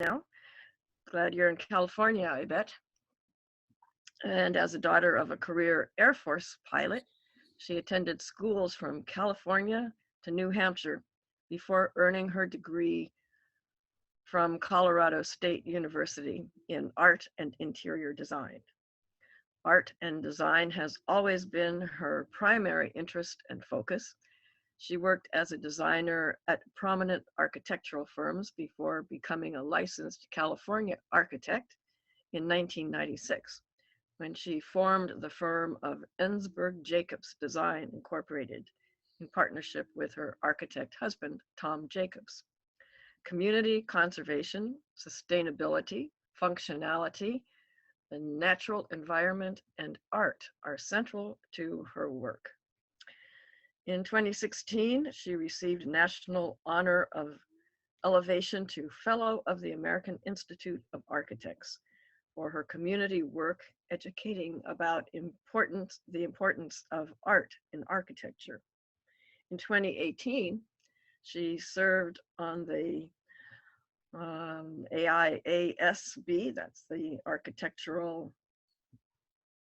now. Glad you're in California, I bet. And as a daughter of a career Air Force pilot, she attended schools from California to New Hampshire before earning her degree from Colorado State University in art and interior design. Art and design has always been her primary interest and focus. She worked as a designer at prominent architectural firms before becoming a licensed California architect in 1996, when she formed the firm of Ensberg Jacobs Design Incorporated in partnership with her architect husband, Tom Jacobs. Community conservation, sustainability, functionality, the natural environment, and art are central to her work. In 2016, she received National Honor of Elevation to Fellow of the American Institute of Architects for her community work educating about the importance of art in architecture. In 2018, she served on the AIASB, that's the architectural,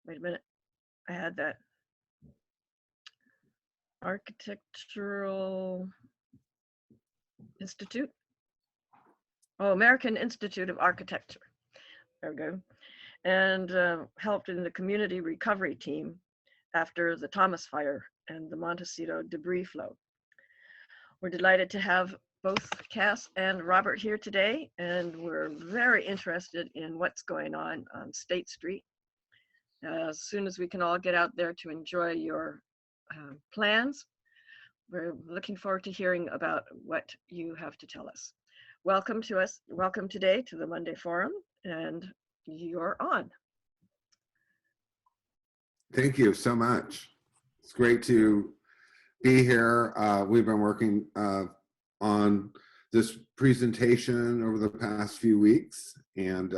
wait a minute, I had that. Architectural Institute? Oh, American Institute of Architecture. There we go. And helped in the community recovery team after the Thomas Fire and the Montecito debris flow. We're delighted to have both Cass and Robert here today, and we're very interested in what's going on State Street. As soon as we can all get out there to enjoy your plans, we're looking forward to hearing about what you have to tell us. Welcome today to the Monday Forum, and you're on. Thank you so much. It's great to be here. We've been working on this presentation over the past few weeks, and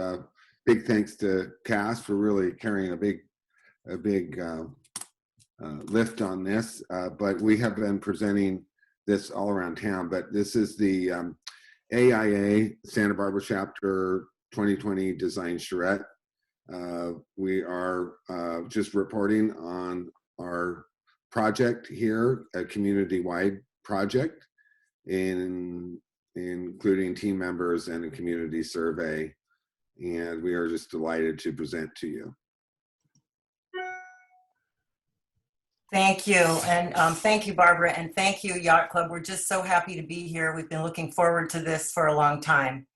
big thanks to Cass for really carrying a big lift on this. But we have been presenting this all around town. But this is the AIA Santa Barbara Chapter 2020 Design Charrette. We are just reporting on our project here, a community-wide project, including team members and a community survey. And we are just delighted to present to you. Thank you, and thank you, Barbara, and thank you, Yacht Club. We're just so happy to be here. We've been looking forward to this for a long time.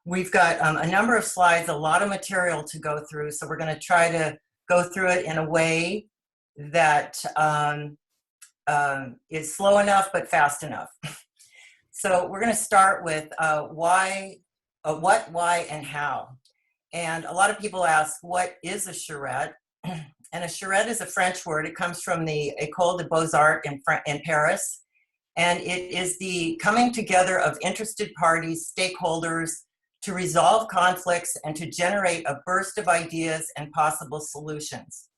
We've got a number of slides, a lot of material to go through, so we're going to try to go through it in a way that is slow enough but fast enough. So we're going to start with what, why, and how. And a lot of people ask, what is a charrette? And a charrette is a French word. It comes from the École des Beaux-Arts in Paris. And it is the coming together of interested parties, stakeholders, to resolve conflicts and to generate a burst of ideas and possible solutions.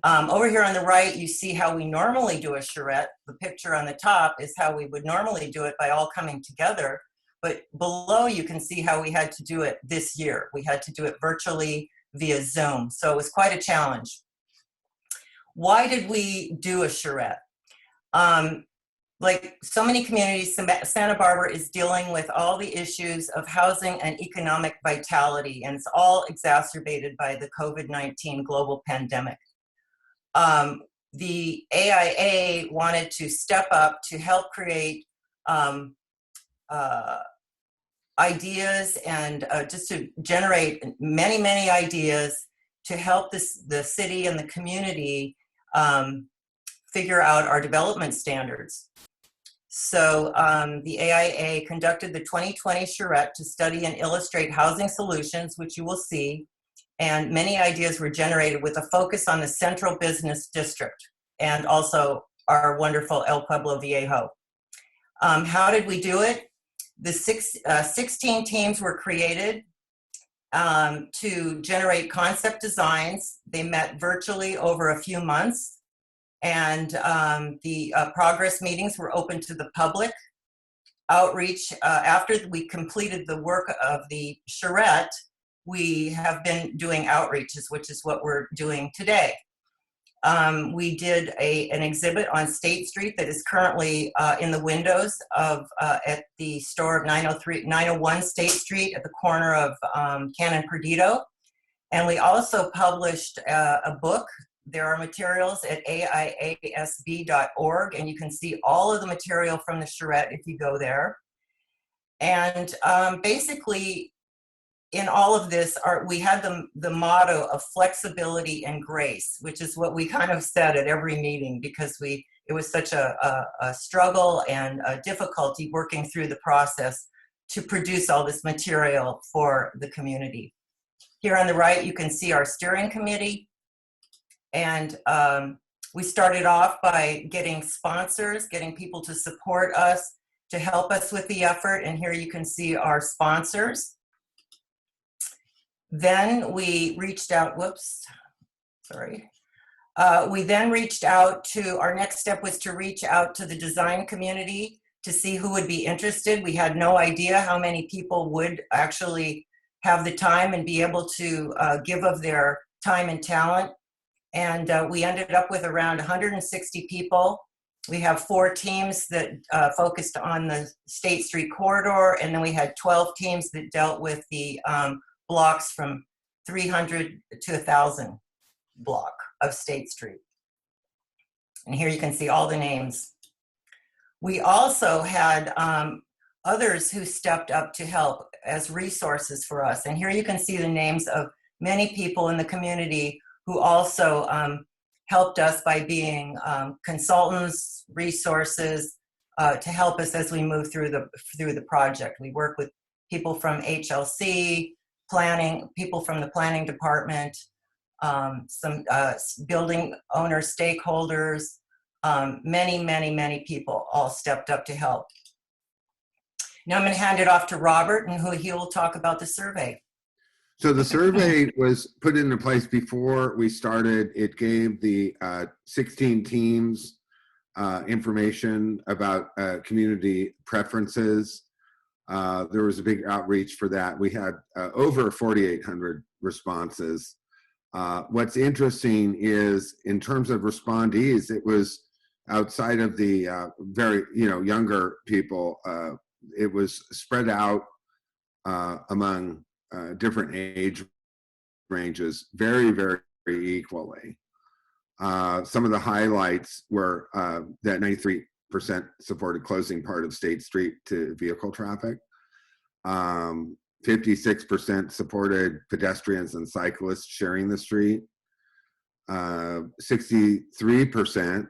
Over here on the right, you see how we normally do a charrette. The picture on the top is how we would normally do it, by all coming together. But below, you can see how we had to do it this year. We had to do it virtually via Zoom. So it was quite a challenge. Why did we do a charrette? Like so many communities, Santa Barbara is dealing with all the issues of housing and economic vitality, and it's all exacerbated by the COVID-19 global pandemic. The AIA wanted to step up to help create ideas and just to generate many ideas to help the city and the community figure out our development standards. So the AIA conducted the 2020 charrette to study and illustrate housing solutions, which you will see, and many ideas were generated with a focus on the central business district and also our wonderful El Pueblo Viejo. How did we do it? The 16 teams were created to generate concept designs. They met virtually over a few months, and the progress meetings were open to the public. outreach. After we completed the work of the charrette, we have been doing outreaches, which is what we're doing today. We did an exhibit on State Street that is currently in the windows of at the store of 901 State Street at the corner of Canon Perdido. And we also published a book. There are materials at aiasb.org, and you can see all of the material from the charrette if you go there. And basically, in all of this, we had the motto of flexibility and grace, which is what we kind of said at every meeting, because it was such a struggle and a difficulty working through the process to produce all this material for the community. Here on the right, you can see our steering committee. And we started off by getting sponsors, getting people to support us, to help us with the effort. And here you can see our sponsors. Then we reached out, we then reached out to, our next step was to reach out to the design community to see who would be interested. We had no idea how many people would actually have the time and be able to give of their time and talent. And we ended up with around 160 people. We have 4 teams that focused on the State Street corridor, and then we had 12 teams that dealt with the blocks from 300 to 1,000 block of State Street. And here you can see all the names. We also had others who stepped up to help as resources for us. And here you can see the names of many people in the community who also helped us by being consultants, resources, to help us as we move through the project. We work with people from HLC, planning, people from the planning department, some building owner stakeholders, many people all stepped up to help. Now I'm going to hand it off to Robert, and he will talk about the survey. So the survey was put into place before we started. It gave the 16 teams information about community preferences. There was a big outreach for that. We had over 4,800 responses. What's interesting is, in terms of respondees, it was outside of the very younger people. It was spread out among different age ranges very equally. Some of the highlights were that 93% supported closing part of State Street to vehicle traffic. 56% supported pedestrians and cyclists sharing the street. 63%,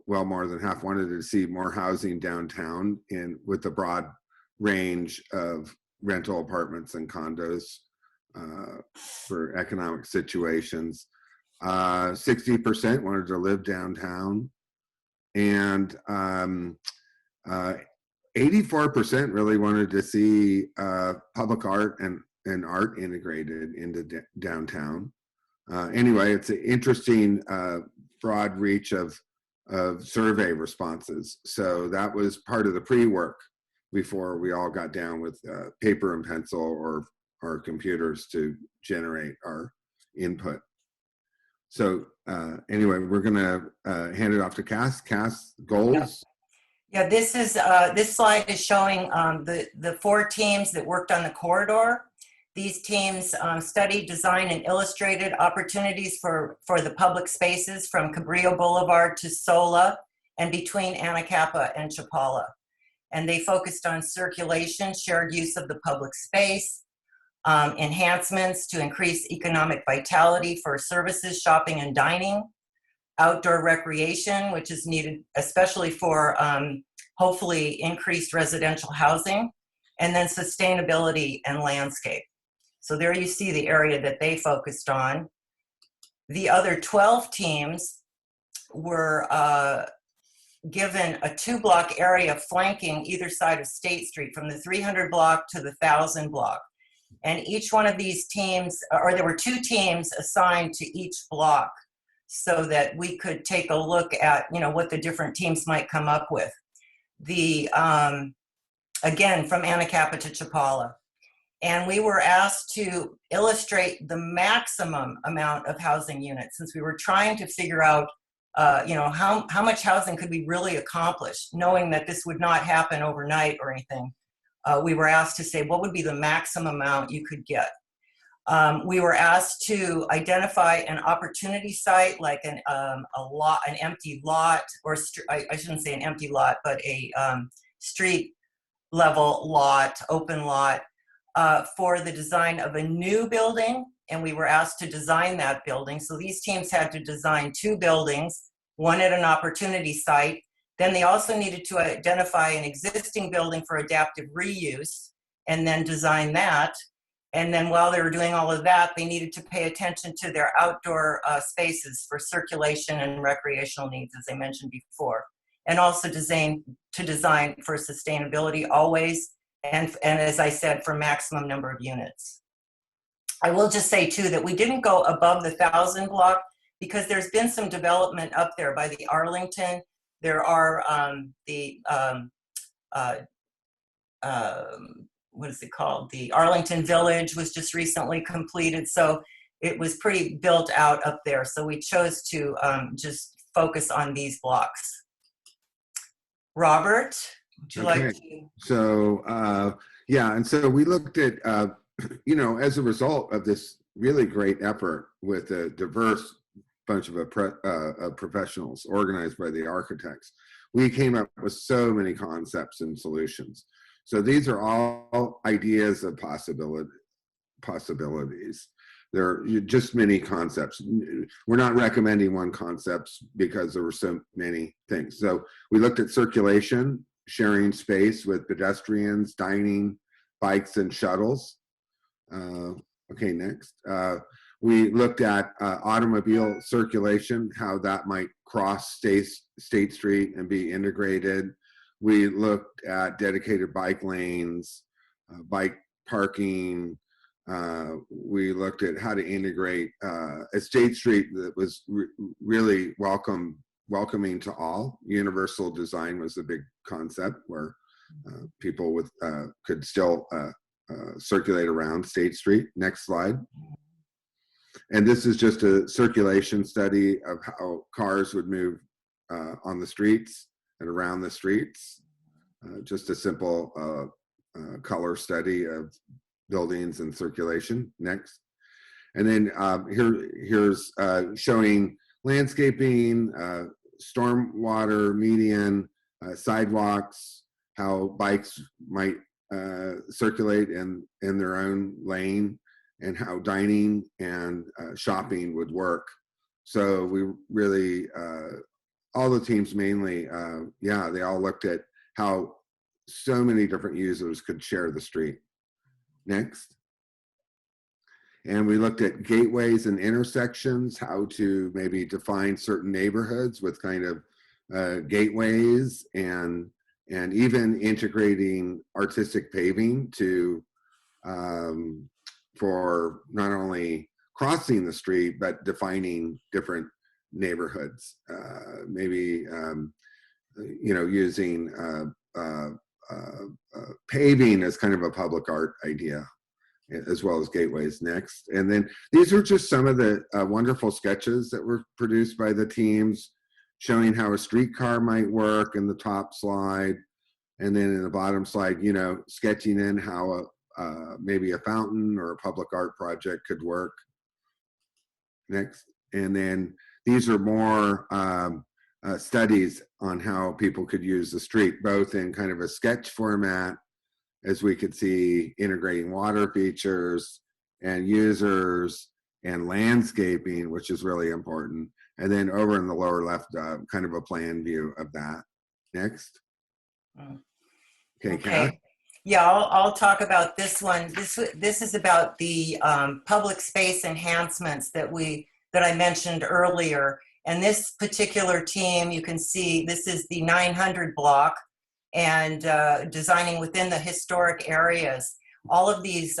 well, more than half, wanted to see more housing downtown with a broad range of rental apartments and condos for economic situations. 60% wanted to live downtown, and 84% really wanted to see public art and art integrated into downtown. Anyway, it's an interesting broad reach of survey responses. So that was part of the pre-work before we all got down with paper and pencil or our computers to generate our input. So anyway, we're gonna hand it off to Cass. Cass, goals? Yeah, this slide is showing the 4 teams that worked on the corridor. These teams studied, designed, and illustrated opportunities for the public spaces from Cabrillo Boulevard to Sola and between Anacapa and Chapala. And they focused on circulation, shared use of the public space, enhancements to increase economic vitality for services, shopping, and dining, outdoor recreation, which is needed especially for hopefully increased residential housing, and then sustainability and landscape. So there you see the area that they focused on. The other 12 teams were given a 2-block area flanking either side of State Street, from the 300 block to the 1,000 block. And each one of these teams, or there were 2 teams assigned to each block, so that we could take a look at what the different teams might come up with. The again, from Anacapa to Chapala. And we were asked to illustrate the maximum amount of housing units, since we were trying to figure out, how much housing could we really accomplish, knowing that this would not happen overnight or anything. We were asked to say, what would be the maximum amount you could get? We were asked to identify an opportunity site, like an empty lot, or I shouldn't say an empty lot, but a street level lot, open lot, for the design of a new building. And we were asked to design that building. So these teams had to design 2 buildings, one at an opportunity site. Then they also needed to identify an existing building for adaptive reuse and then design that. And then while they were doing all of that, they needed to pay attention to their outdoor spaces for circulation and recreational needs, as I mentioned before. And also design for sustainability always, and as I said, for maximum number of units. I will just say too that we didn't go above the 1,000 block because there's been some development up there by the Arlington. There are what is it called? The Arlington Village was just recently completed, so it was pretty built out up there. So we chose to just focus on these blocks. Robert, would you like to? So, yeah, and so we looked at, as a result of this really great effort with a diverse bunch of professionals organized by the architects, we came up with so many concepts and solutions. So these are all ideas of possibilities. There are just many concepts. We're not recommending one concept because there were so many things. So we looked at circulation, sharing space with pedestrians, dining, bikes, and shuttles. Okay, next. We looked at automobile circulation, how that might cross State Street and be integrated. We looked at dedicated bike lanes, bike parking. We looked at how to integrate a State Street that was really welcoming to all. Universal design was a big concept where people could still circulate around State Street. Next slide. And this is just a circulation study of how cars would move on the streets and around the streets. Just a simple color study of buildings and circulation. Next. And then here's showing landscaping, stormwater, median, sidewalks, how bikes might circulate in their own lane, and how dining and shopping would work. So we really, all the teams mainly, they all looked at how so many different users could share the street. Next. And we looked at gateways and intersections, how to maybe define certain neighborhoods with kind of gateways, and even integrating artistic paving to for not only crossing the street but defining different neighborhoods. Maybe using paving as kind of a public art idea, as well as gateways. Next. And then these are just some of the wonderful sketches that were produced by the teams, showing how a streetcar might work in the top slide. And then in the bottom slide, sketching in how maybe a fountain or a public art project could work. Next. And then these are more studies on how people could use the street, both in kind of a sketch format, as we could see, integrating water features and users and landscaping, which is really important. And then over in the lower left, kind of a plan view of that. Next. Okay. Kat? Yeah, I'll talk about this one. This is about the public space enhancements that I mentioned earlier. And this particular team, you can see, this is the 900 block, and designing within the historic areas. All of these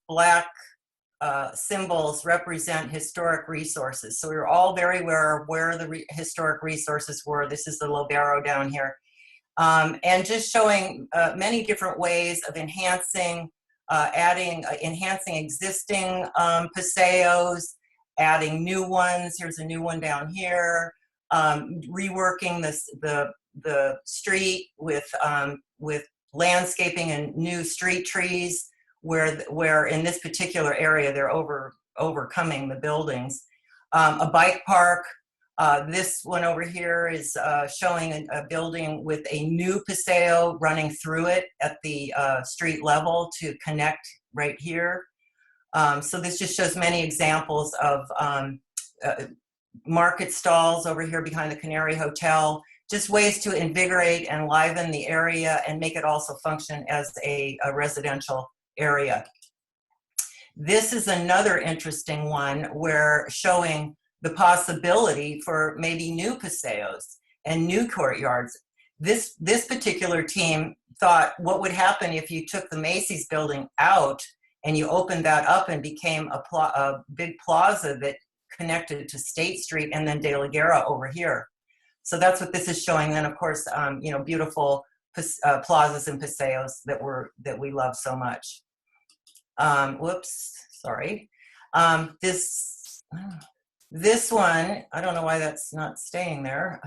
black symbols represent historic resources. So we were all very aware of where the historic resources were. This is the Lobero down here. And just showing many different ways of enhancing, enhancing existing paseos, adding new ones. Here's a new one down here. Reworking the street with landscaping and new street trees, where in this particular area they're overcoming the buildings. A bike park. This one over here is showing a building with a new paseo running through it at the street level to connect right here. So this just shows many examples of market stalls over here behind the Canary Hotel, just ways to invigorate and liven the area and make it also function as a residential area. This is another interesting one where showing the possibility for maybe new paseos and new courtyards. This particular team thought, what would happen if you took the Macy's building out and you opened that up and became a big plaza that connected to State Street and then De La Guerra over here. So that's what this is showing. Then, of course, you know, beautiful plazas and paseos that we love so much. Whoops, sorry. This one, I don't know why that's not staying there.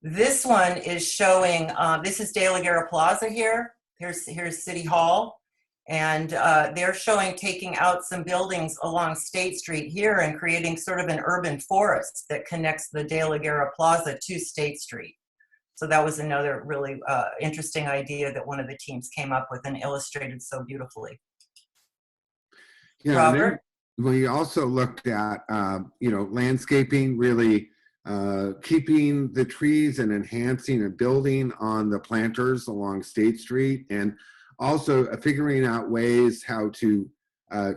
This one is showing, this is De La Guerra Plaza here. Here's City Hall. And they're showing taking out some buildings along State Street here and creating sort of an urban forest that connects the De La Guerra Plaza to State Street. So that was another really interesting idea that one of the teams came up with and illustrated so beautifully. Yeah, Robert? We also looked at, you know, landscaping, really keeping the trees and enhancing and building on the planters along State Street, and also figuring out ways how to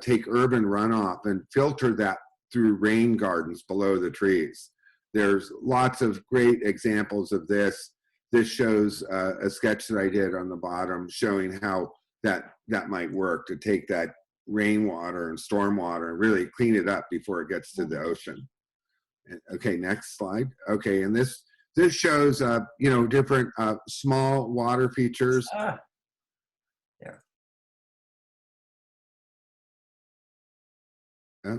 take urban runoff and filter that through rain gardens below the trees. There's lots of great examples of this. This shows a sketch that I did on the bottom showing how that might work, to take that rainwater and stormwater and really clean it up before it gets to the ocean. Okay, next slide. Okay, and this shows you know, different small water features. There.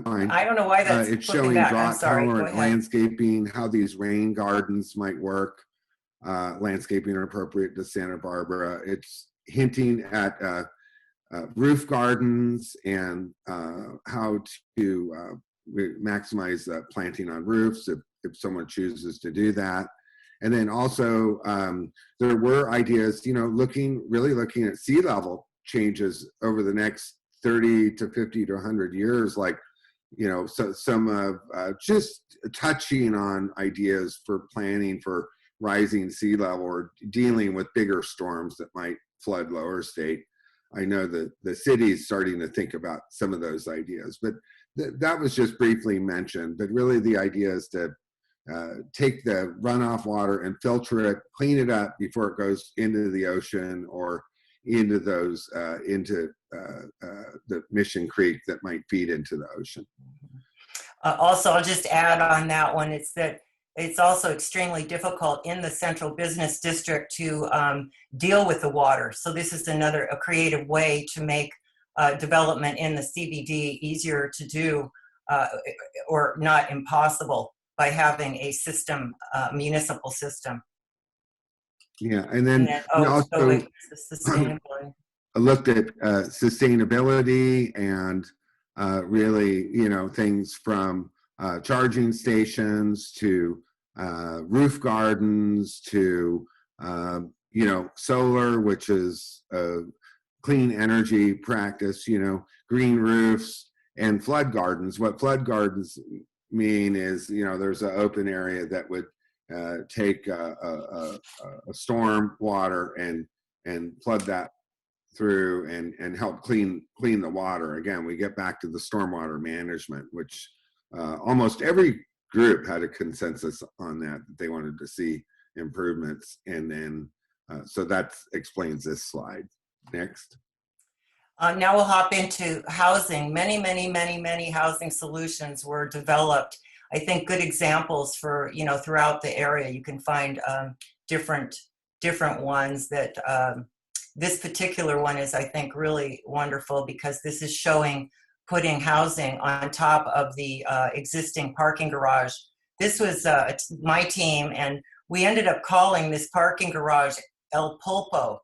Fine. I don't know why that's It's flipping showing back. I'm drought sorry. Go tolerant ahead. landscaping, how these rain gardens might work. Landscaping appropriate to Santa Barbara. It's hinting at roof gardens and how to maximize planting on roofs if someone chooses to do that. And then also there were ideas, you know, really looking at sea level changes over the next 30 to 50 to 100 years, like, you know, so some just touching on ideas for planning for rising sea level or dealing with bigger storms that might flood lower state. I know that the city's starting to think about some of those ideas, but that was just briefly mentioned. But really the idea is to take the runoff water and filter it, clean it up before it goes into the ocean or into those, the Mission Creek that might feed into the ocean. Also, I'll just add on that one, it's that it's also extremely difficult in the central business district to deal with the water. So this is a creative way to make development in the CBD easier to do or not impossible by having a system, municipal system. Yeah, and then we also sustainability. looked at sustainability and really, you know, things from charging stations to roof gardens to, you know, solar, which is a clean energy practice, you know, green roofs and flood gardens. What flood gardens mean is, you know, there's an open area that would take a storm water and flood that through and help clean the water. Again, we get back to the stormwater management, which almost every group had a consensus on that they wanted to see improvements. And then, so that explains this slide. Next. Now we'll hop into housing. Many housing solutions were developed. I think good examples for, you know, throughout the area. You can find different ones that this particular one is, I think, really wonderful because this is showing putting housing on top of the existing parking garage. This was my team, and we ended up calling this parking garage El Pulpo,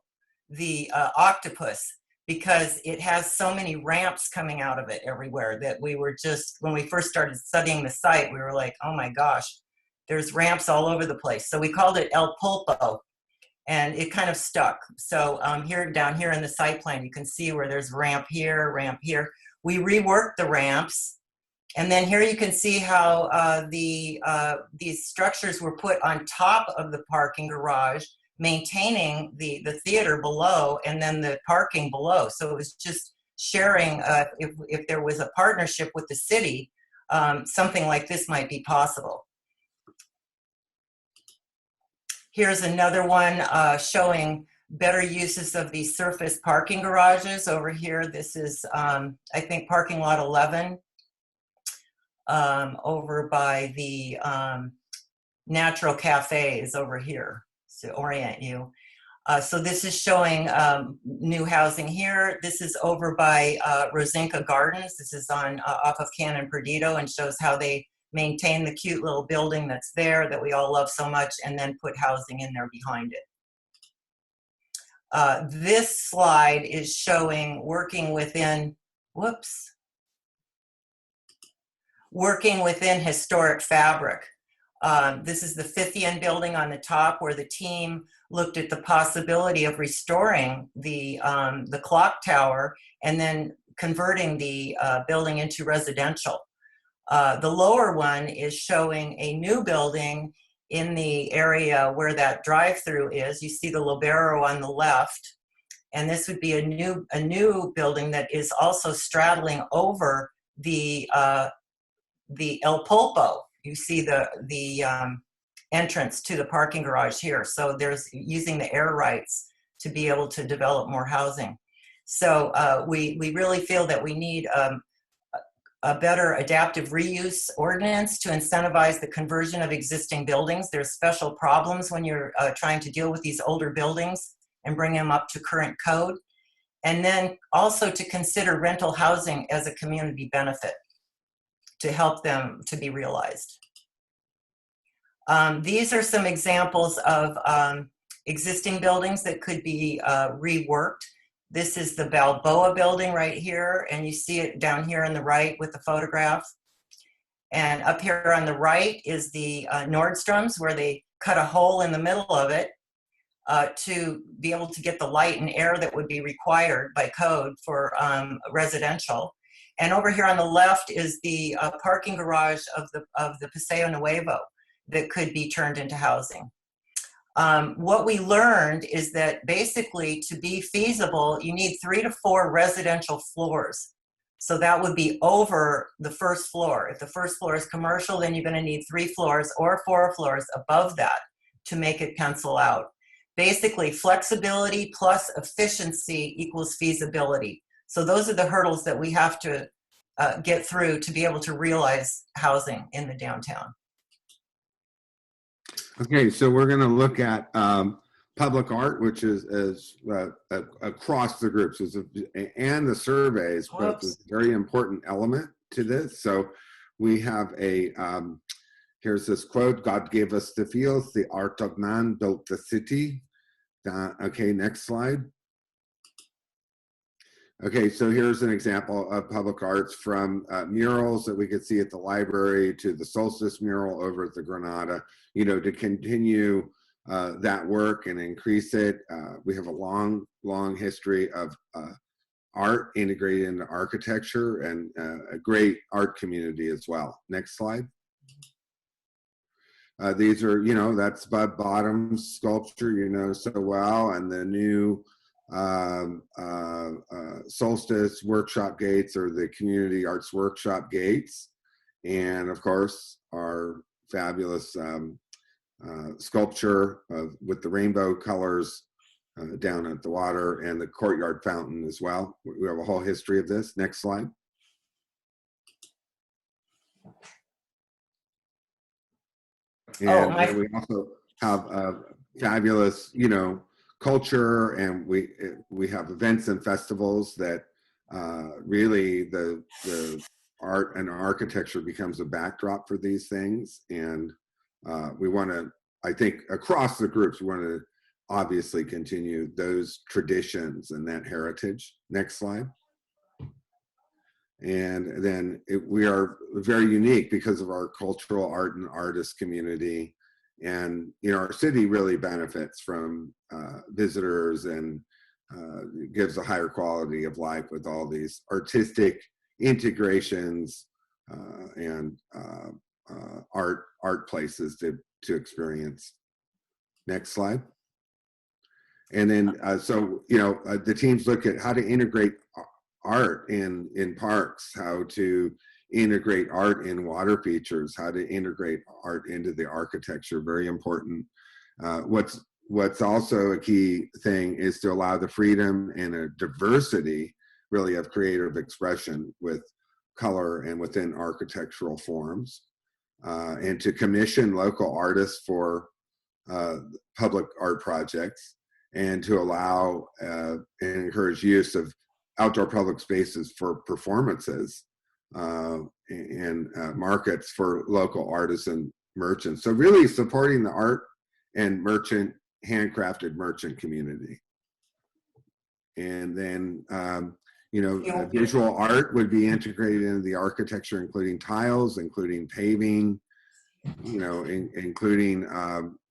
the octopus, because it has so many ramps coming out of it everywhere that we were just, when we first started studying the site, we were like, oh my gosh, there's ramps all over the place. So we called it El Pulpo, and it kind of stuck. So down here in the site plan, you can see where there's ramp here, ramp here. We reworked the ramps. And then here you can see how these structures were put on top of the parking garage, maintaining the theater below and then the parking below. So it was just sharing, if there was a partnership with the city, something like this might be possible. Here's another one showing better uses of these surface parking garages over here. This is, I think, parking lot 11 over by the Natural Cafe is over here to orient you. So this is showing new housing here. This is over by Rosinka Gardens. This is on off of Cannon Perdido, and shows how they maintain the cute little building that's there that we all love so much, and then put housing in there behind it. This slide is showing working within, working within historic fabric. This is the Fithian building on the top, where the team looked at the possibility of restoring the clock tower and then converting the building into residential. The lower one is showing a new building in the area where that drive-through is. You see the Libero on the left, and this would be a new building that is also straddling over the El Pulpo. You see the entrance to the parking garage here. So there's using the air rights to be able to develop more housing. So we really feel that we need a better adaptive reuse ordinance to incentivize the conversion of existing buildings. There's special problems when you're trying to deal with these older buildings and bring them up to current code. And then also to consider rental housing as a community benefit to help them to be realized. These are some examples of existing buildings that could be reworked. This is the Balboa building right here, and you see it down here on the right with the photograph. And up here on the right is the Nordstrom's, where they cut a hole in the middle of it to be able to get the light and air that would be required by code for residential. And over here on the left is the parking garage of the Paseo Nuevo that could be turned into housing. What we learned is that basically to be feasible, you need 3 to 4 residential floors. So that would be over the first floor. If the first floor is commercial, then you're going to need 3 floors or 4 floors above that to make it pencil out. Basically, flexibility plus efficiency equals feasibility. So those are the hurdles that we have to get through to be able to realize housing in the downtown. Okay, so we're going to look at public art, which is across the groups, and the surveys, but it's a very important element to this. So we have here's this quote: "God gave us the fields, the art of man built the city." Okay, next slide. Okay, so here's an example of public arts, from murals that we could see at the library to the Solstice mural over at the Granada, you know, to continue that work and increase it. We have a long, long history of art integrated into architecture, and a great art community as well. Next slide. These are, you know, that's Bud Bottom's sculpture, you know so well, and the new Solstice workshop gates, or the community arts workshop gates, and of course our fabulous sculpture with the rainbow colors down at the water, and the courtyard fountain as well. We have a whole history of this. Next slide. And we also have fabulous, you know, culture, and we have events and festivals that really the art and architecture becomes a backdrop for these things, and we want to, I think, across the groups, we want to obviously continue those traditions and that heritage. Next slide. And then we are very unique because of our cultural art and artist community. And, you know, our city really benefits from visitors, and gives a higher quality of life with all these artistic integrations and art places to experience. Next slide. And then, so, you know, the teams look at how to integrate art in parks, how to integrate art in water features, how to integrate art into the architecture. Very important. What's also a key thing is to allow the freedom and a diversity, really, of creative expression with color and within architectural forms, and to commission local artists for public art projects, and to allow and encourage use of outdoor public spaces for performances and markets for local artists and merchants. So really supporting the art and handcrafted merchant community. And then, you know, visual art would be integrated into the architecture, including tiles, including paving, you know, including,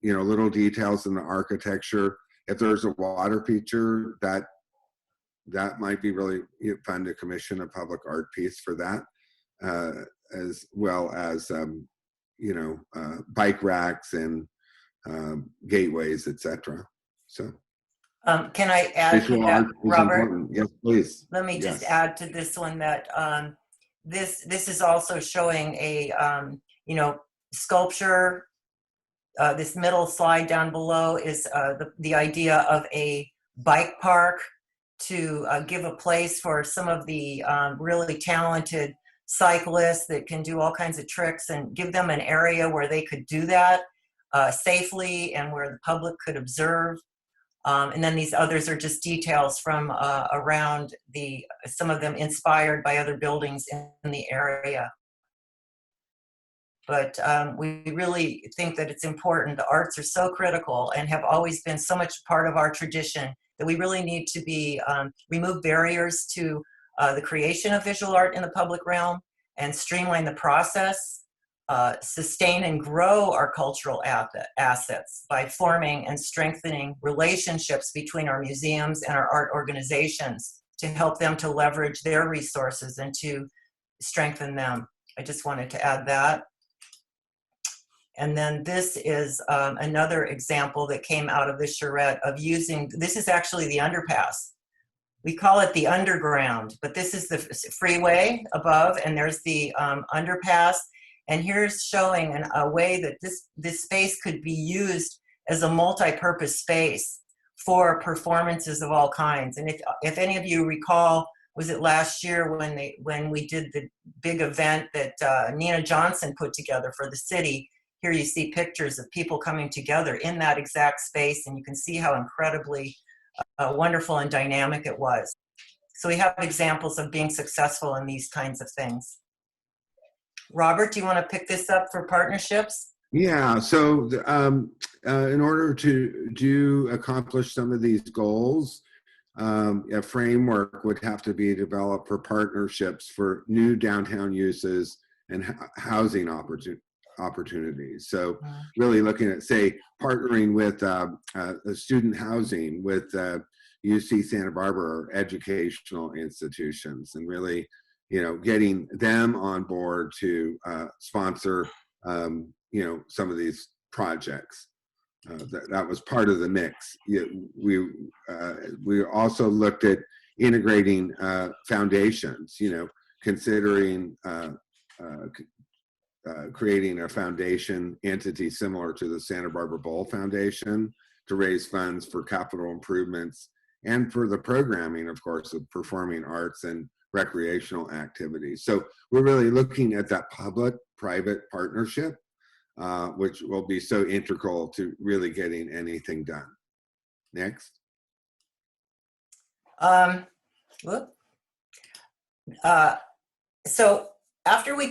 you know, little details in the architecture. If there's a water feature, that might be really fun to commission a public art piece for that, as well as, you know, bike racks and gateways, etc. So, can I add to that, Robert? Important. Yes, please. Let me just add to this one that this is also showing a you know, sculpture. This middle slide down below is the idea of a bike park to give a place for some of the really talented cyclists that can do all kinds of tricks, and give them an area where they could do that safely and where the public could observe. And then these others are just details from around some of them inspired by other buildings in the area. But we really think that it's important. The arts are so critical and have always been so much part of our tradition that we really need to be remove barriers to the creation of visual art in the public realm, and streamline the process, sustain and grow our cultural assets by forming and strengthening relationships between our museums and our art organizations to help them to leverage their resources and to strengthen them. I just wanted to add that. And then this is another example that came out of the charrette of using, this is actually the underpass. We call it the underground, but this is the freeway above, and there's the underpass. And here's showing a way that this space could be used as a multi-purpose space for performances of all kinds. And if any of you recall, was it last year when we did the big event that Nina Johnson put together for the city? Here you see pictures of people coming together in that exact space, and you can see how incredibly wonderful and dynamic it was. So we have examples of being successful in these kinds of things. Robert, do you want to pick this up for partnerships? Yeah, so in order to accomplish some of these goals, a framework would have to be developed for partnerships for new downtown uses and housing opportunities. So really looking at, say, partnering with student housing with UC Santa Barbara or educational institutions, and really, you know, getting them on board to sponsor, you know, some of these projects. That was part of the mix. We also looked at integrating foundations, you know, considering creating a foundation entity similar to the Santa Barbara Bowl Foundation to raise funds for capital improvements and for the programming, of course, of performing arts and recreational activities. So we're really looking at that public-private partnership which will be so integral to really getting anything done. Next. Whoop. So after we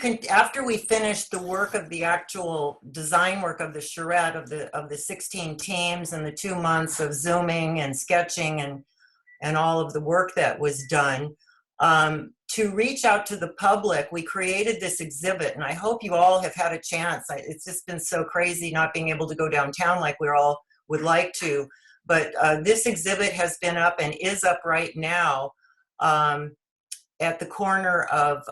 finished the work of the actual design work of the charrette of the 16 teams and the 2 months of zooming and sketching and all of the work that was done, to reach out to the public, we created this exhibit, and I hope you all have had a chance. It's just been so crazy not being able to go downtown like we all would like to, but this exhibit has been up and is up right now at the corner of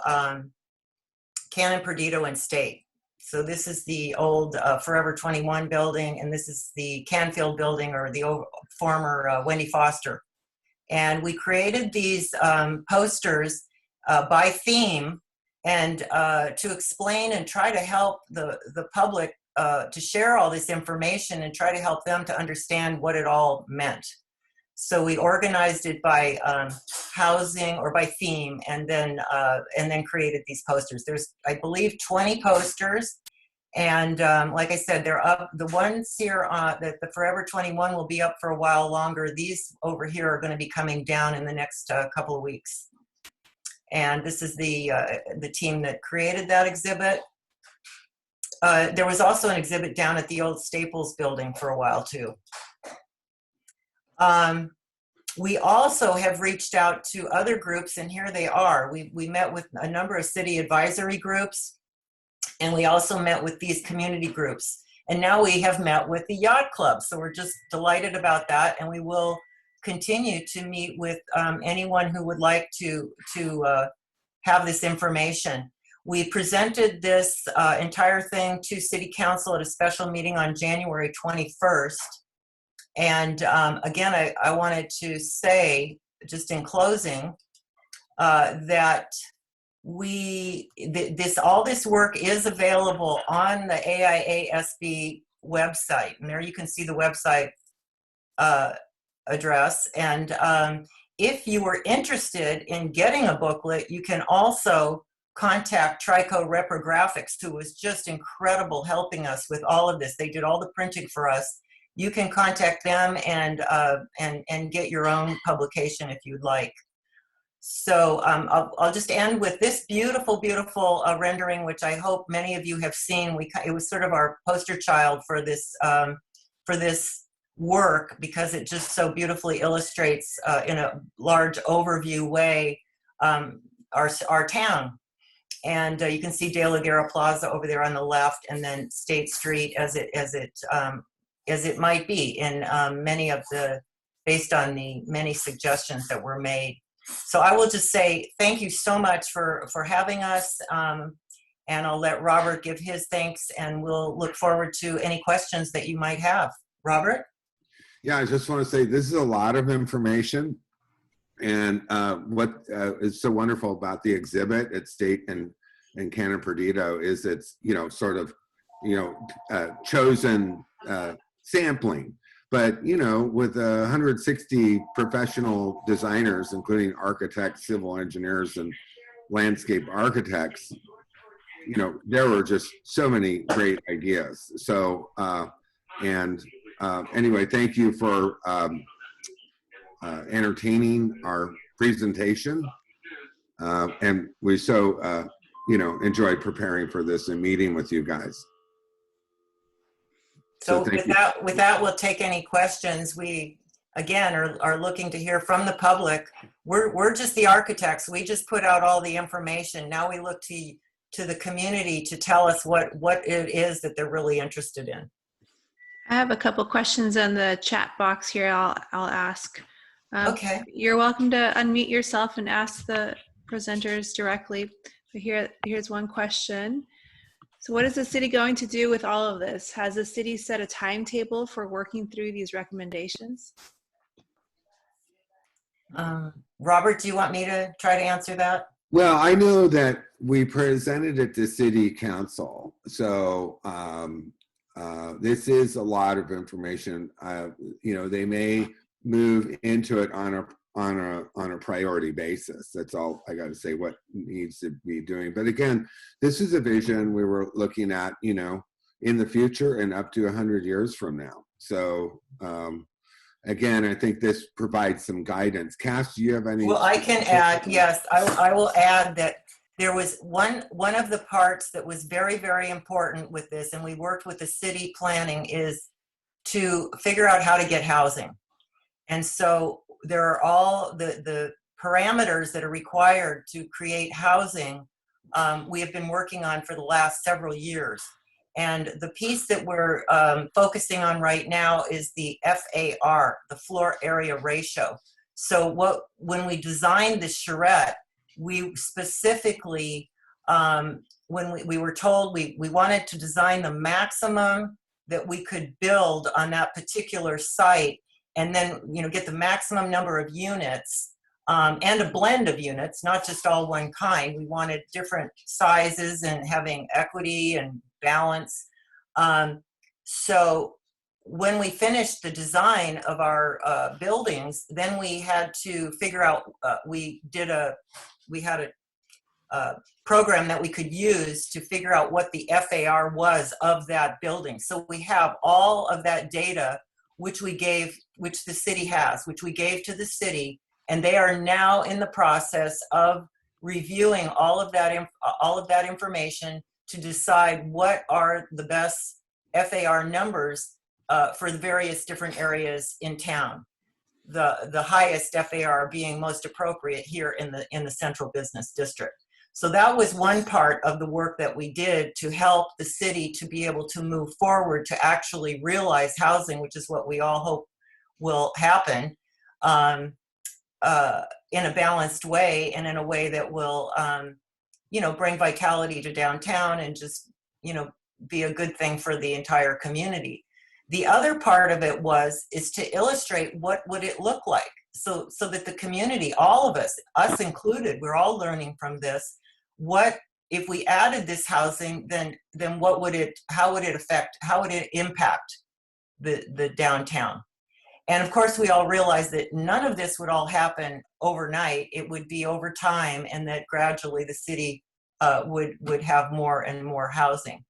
Canon Perdido and State. So this is the old Forever 21 building, and this is the Canfield building, or the former Wendy Foster. And we created these posters by theme, and to explain and try to help the public to share all this information and try to help them to understand what it all meant. So we organized it by housing or by theme, and then created these posters. There's, I believe, 20 posters, and like I said, they're up. The ones here that the Forever 21 will be up for a while longer. These over here are going to be coming down in the next couple of weeks. And this is the team that created that exhibit. There was also an exhibit down at the old Staples building for a while too. We also have reached out to other groups, and here they are. We met with a number of city advisory groups, and we also met with these community groups. And now we have met with the Yacht Club. So we're just delighted about that, and we will continue to meet with anyone who would like to have this information. We presented this entire thing to City Council at a special meeting on January 21st. And again, I wanted to say, just in closing, that all this work is available on the AIASB website, and there you can see the website address. And if you were interested in getting a booklet, you can also contact Trico Reprographics, who was just incredible helping us with all of this. They did all the printing for us. You can contact them and get your own publication if you'd like. So I'll just end with this beautiful, beautiful rendering, which I hope many of you have seen. It was sort of our poster child for this work, because it just so beautifully illustrates in a large overview way our town. And you can see De La Guerra Plaza over there on the left, and then State Street as it might be in many of based on the many suggestions that were made. So I will just say thank you so much for having us, and I'll let Robert give his thanks, and we'll look forward to any questions that you might have. Robert? Yeah, I just want to say this is a lot of information, and what is so wonderful about the exhibit at State and Canon Perdido is it's sort of chosen sampling, but with 160 professional designers, including architects, civil engineers, and landscape architects, there were just so many great ideas. So anyway, thank you for entertaining our presentation, and we so enjoyed preparing for this and meeting with you guys. So with that, we'll take any questions. We, again, are looking to hear from the public. We're just the architects. We just put out all the information. Now we look to the community to tell us what it is that they're really interested in. I have a couple questions in the chat box here. I'll ask. Okay. You're welcome to unmute yourself and ask the presenters directly. But here's one question. So what is the city going to do with all of this? Has the city set a timetable for working through these recommendations? Robert, do you want me to try to answer that? Well, I know that we presented it to City Council, so this is a lot of information. They may move into it on a priority basis. That's all I got to say. What needs to be doing, but again, this is a vision we were looking at. in the future and up to 100 years from now. So again, I think this provides some guidance. Cass, do you have any? Well, I can add, yes, I will add that there was one of the parts that was very, very important with this, and we worked with the city planning, is to figure out how to get housing. And so there are all the parameters that are required to create housing we have been working on for the last several years. And the piece that we're focusing on right now is the FAR, the floor area ratio. So when we designed the charrette, we specifically, when we were told we wanted to design the maximum that we could build on that particular site, and then get the maximum number of units, and a blend of units, not just all one kind. We wanted different sizes and having equity and balance. So when we finished the design of our buildings, then we had to figure out, we had a program that we could use to figure out what the FAR was of that building. So we have all of that data, which the city has, which we gave to the city, and they are now in the process of reviewing all of that information to decide what are the best FAR numbers for the various different areas in town. The highest FAR being most appropriate here in the central business district. So that was one part of the work that we did to help the city to be able to move forward to actually realize housing, which is what we all hope will happen in a balanced way, and in a way that will bring vitality to downtown and just be a good thing for the entire community. The other part of it is to illustrate what would it look like, so that the community, all of us included, we're all learning from this. What if we added this housing? Then how would it impact the downtown? And of course, we all realize that none of this would all happen overnight. It would be over time, and that gradually the city would have more and more housing.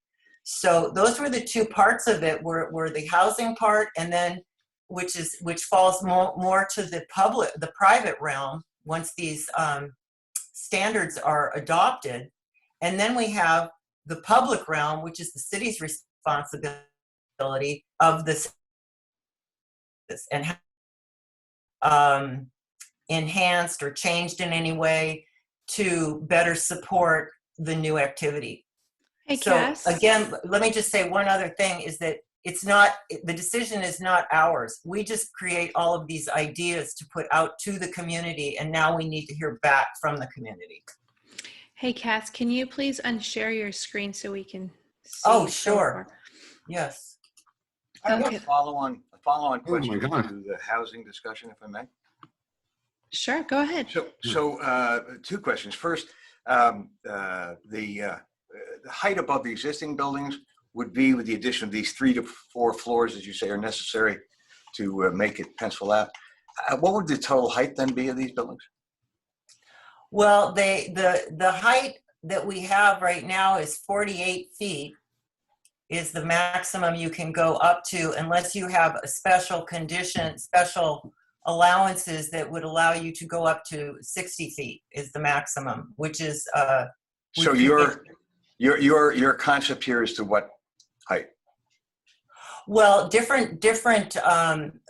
So those were the two parts of it, were the housing part, and then which falls more to the private realm once these standards are adopted. And then we have the public realm, which is the city's responsibility of this, and enhanced or changed in any way to better support the new activity. Hey, So Cass. again, let me just say one other thing, is that the decision is not ours. We just create all of these ideas to put out to the community, and now we need to hear back from the community. Hey, Cass, can you please unshare your screen so we can see? Oh, some sure. more? Yes. I have Okay. a follow-on my question to God. the housing discussion, if I may. Sure, go ahead. So two questions. First, the height above the existing buildings would be with the addition of these 3 to 4 floors, as you say, are necessary to make it pencil out. What would the total height then be of these buildings? Well, the height that we have right now is 48 feet, is the maximum you can go up to, unless you have a special condition, special allowances that would allow you to go up to 60 feet is the maximum, which is So your concept here is to what height? well, different.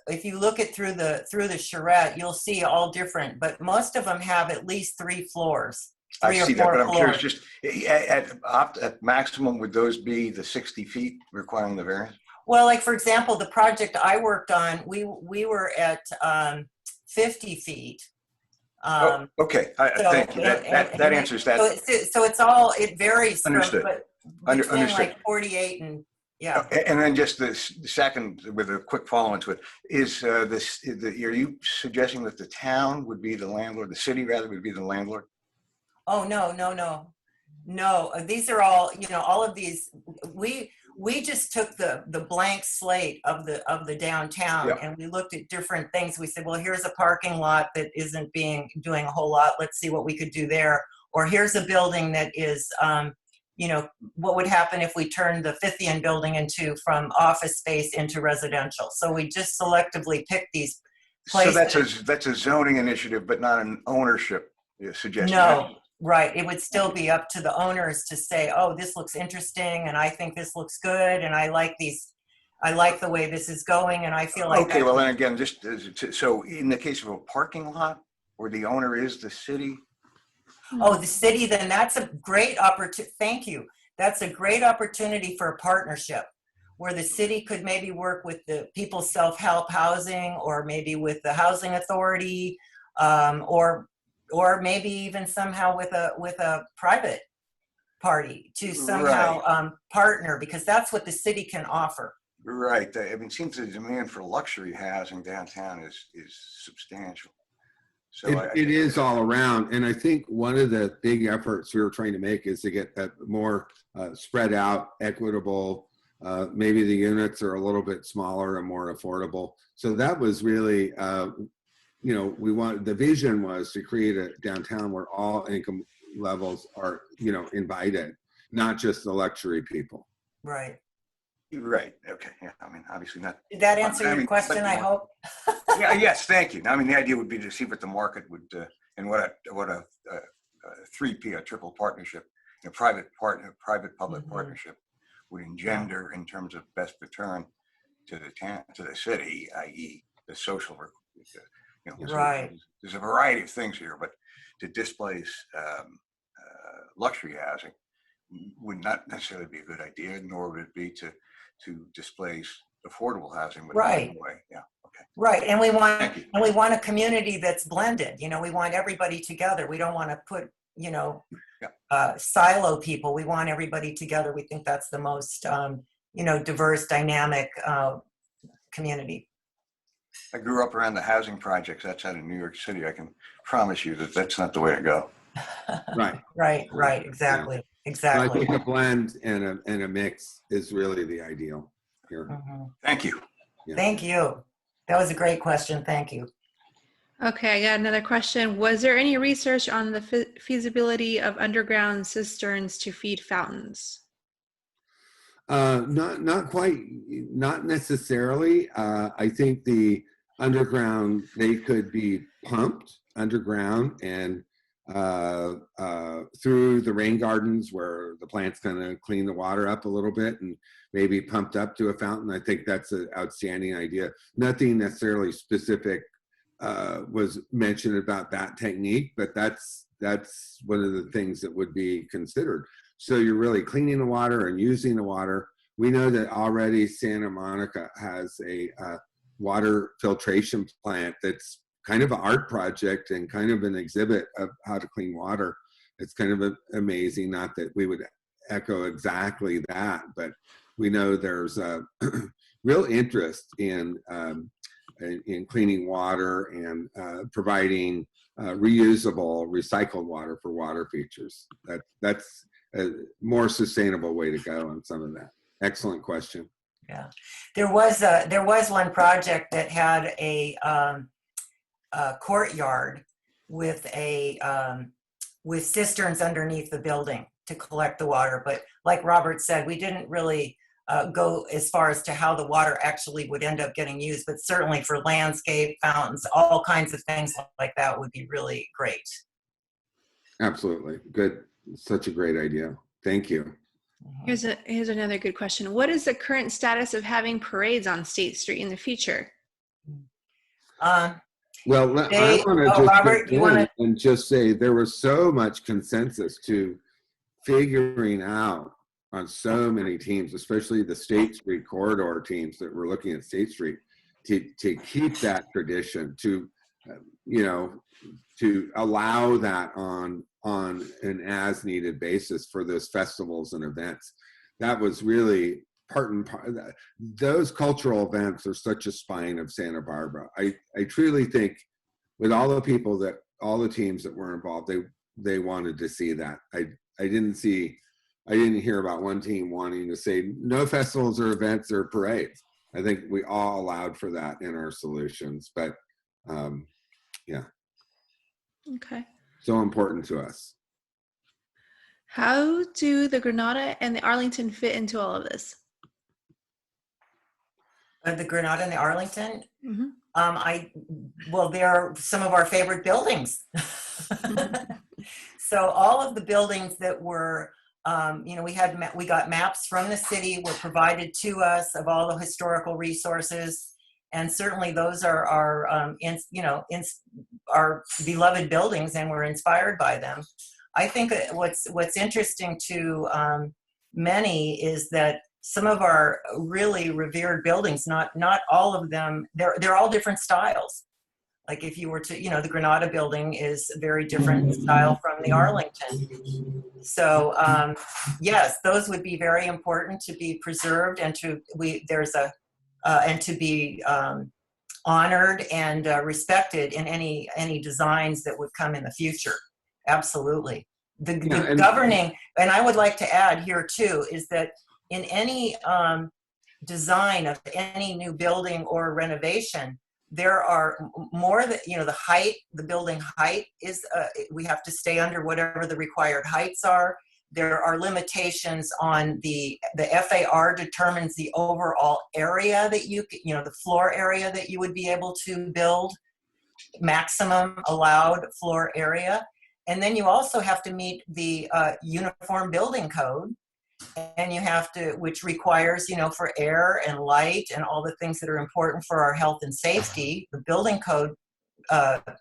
If you look at through the charrette, you'll see all different, but most of them have at least 3 floors. I 3 or see 4 that, but I'm floors. curious, just at maximum, would those be the 60 feet requiring the variance? Well, like for example, the project I worked on, we were at 50 feet. Okay, So- thank you. That answers that. So it varies. Understood. Between Understood. like 48 and yeah. And then just the second, with a quick follow-on to it, is are you suggesting that the town would be the landlord, the city rather would be the landlord? Oh, no. These are all, all of these, we just took the blank slate of the downtown, Yeah. and we looked at different things. We said, well, here's a parking lot that isn't doing a whole lot. Let's see what we could do there. Or here's a building that is, you know, what would happen if we turned the Fithian building from office space into residential? So we just selectively pick these So places. that's a zoning initiative, but not an ownership suggestion. No, right. It would still be up to the owners to say, oh, this looks interesting, and I think this looks good, and I like the way this is going, and I feel like Okay, well, then again, so in the case of a parking lot where the owner is the city, oh, the city, then that's a great opportunity. Thank you. That's a great opportunity for a partnership where the city could maybe work with the people's self-help housing, or maybe with the housing authority, or maybe even somehow with a private party to somehow partner, because that's what the city can offer. right? I mean, it seems the demand for luxury housing downtown is substantial. So It is all around. And I think one of the big efforts we were trying to make is to get that more spread out, equitable. Maybe the units are a little bit smaller and more affordable. So that was really, the vision was to create a downtown where all income levels are, invited, not just the luxury people. Right. Right. Okay. Yeah. I mean, obviously not. Did that answer I your mean, question? but- I hope. Yeah. Yes. Thank you. I mean, the idea would be to see what the market would and what a 3P, a triple partnership, a private public Mhm. partnership would engender in terms of best return to the town, to the city, i.e., the social. So Right. there's a variety of things here, but to displace luxury housing would not necessarily be a good idea, nor would it be to displace affordable housing. Right. Way. Yeah. Okay. Right. And Thank you. we want a community that's blended. We want everybody together. We don't want to put, silo people. We want everybody together. We think that's the most, diverse, dynamic community. I grew up around the housing projects outside of New York City. I can promise you that that's not the way to go. Right. Right. Exactly. So I Exactly. think a blend and a mix is really the ideal here. Mhm. Thank you. Yeah. Thank you. That was a great question. Thank you. Okay, I got another question. Was there any research on the feasibility of underground cisterns to feed fountains? Not quite, not necessarily. I think the underground, they could be pumped underground and through the rain gardens where the plant's going to clean the water up a little bit and maybe pumped up to a fountain. I think that's an outstanding idea. Nothing necessarily specific was mentioned about that technique, but that's one of the things that would be considered. So you're really cleaning the water and using the water. We know that already Santa Monica has a water filtration plant that's kind of an art project and kind of an exhibit of how to clean water. It's kind of amazing, not that we would echo exactly that, but we know there's a real interest in cleaning water and providing reusable, recycled water for water features. That's a more sustainable way to go on some of that. Excellent question. Yeah, there was one project that had a courtyard with with cisterns underneath the building to collect the water. But like Robert said, we didn't really go as far as to how the water actually would end up getting used. But certainly for landscape, fountains, all kinds of things like that would be really great. Absolutely. Good. Such a great idea. Thank you. Here's another good question. What is the current status of having parades on State Street in the future? Well, I Dave, want to just Robert, you wanna- and just say there was so much consensus to figuring out on so many teams, especially the State Street corridor teams that were looking at State Street, to keep that tradition, to to allow that on an as needed basis for those festivals and events. That was really part and part. Those cultural events are such a spine of Santa Barbara. I truly think with all the people all the teams that were involved, they wanted to see that. I didn't hear about one team wanting to say no festivals or events or parades. I think we all allowed for that in our solutions, but yeah. Okay. So important to us. How do the Granada and the Arlington fit into all of this? The Granada and the Arlington. Mhm. Well, they're some of our favorite buildings. So all of the buildings that were, we got maps from the city, were provided to us of all the historical resources, and certainly those are our our beloved buildings, and we're inspired by them. I think that what's interesting to many is that some of our really revered buildings, not all of them, they're all different styles. Like if you were to, the Granada building is a very different style from the Arlington. So yes, those would be very important to be preserved, and to be honored and respected in any designs that would come in the future. Absolutely. The governing, and I would like to add here too, is that in any design of any new building or renovation, there are more that, the height, the building height is, we have to stay under whatever the required heights are. There are limitations on the FAR determines the overall area that the floor area that you would be able to build, maximum allowed floor area. And then you also have to meet the uniform building code, and you have to, which requires, for air and light and all the things that are important for our health and safety. The building code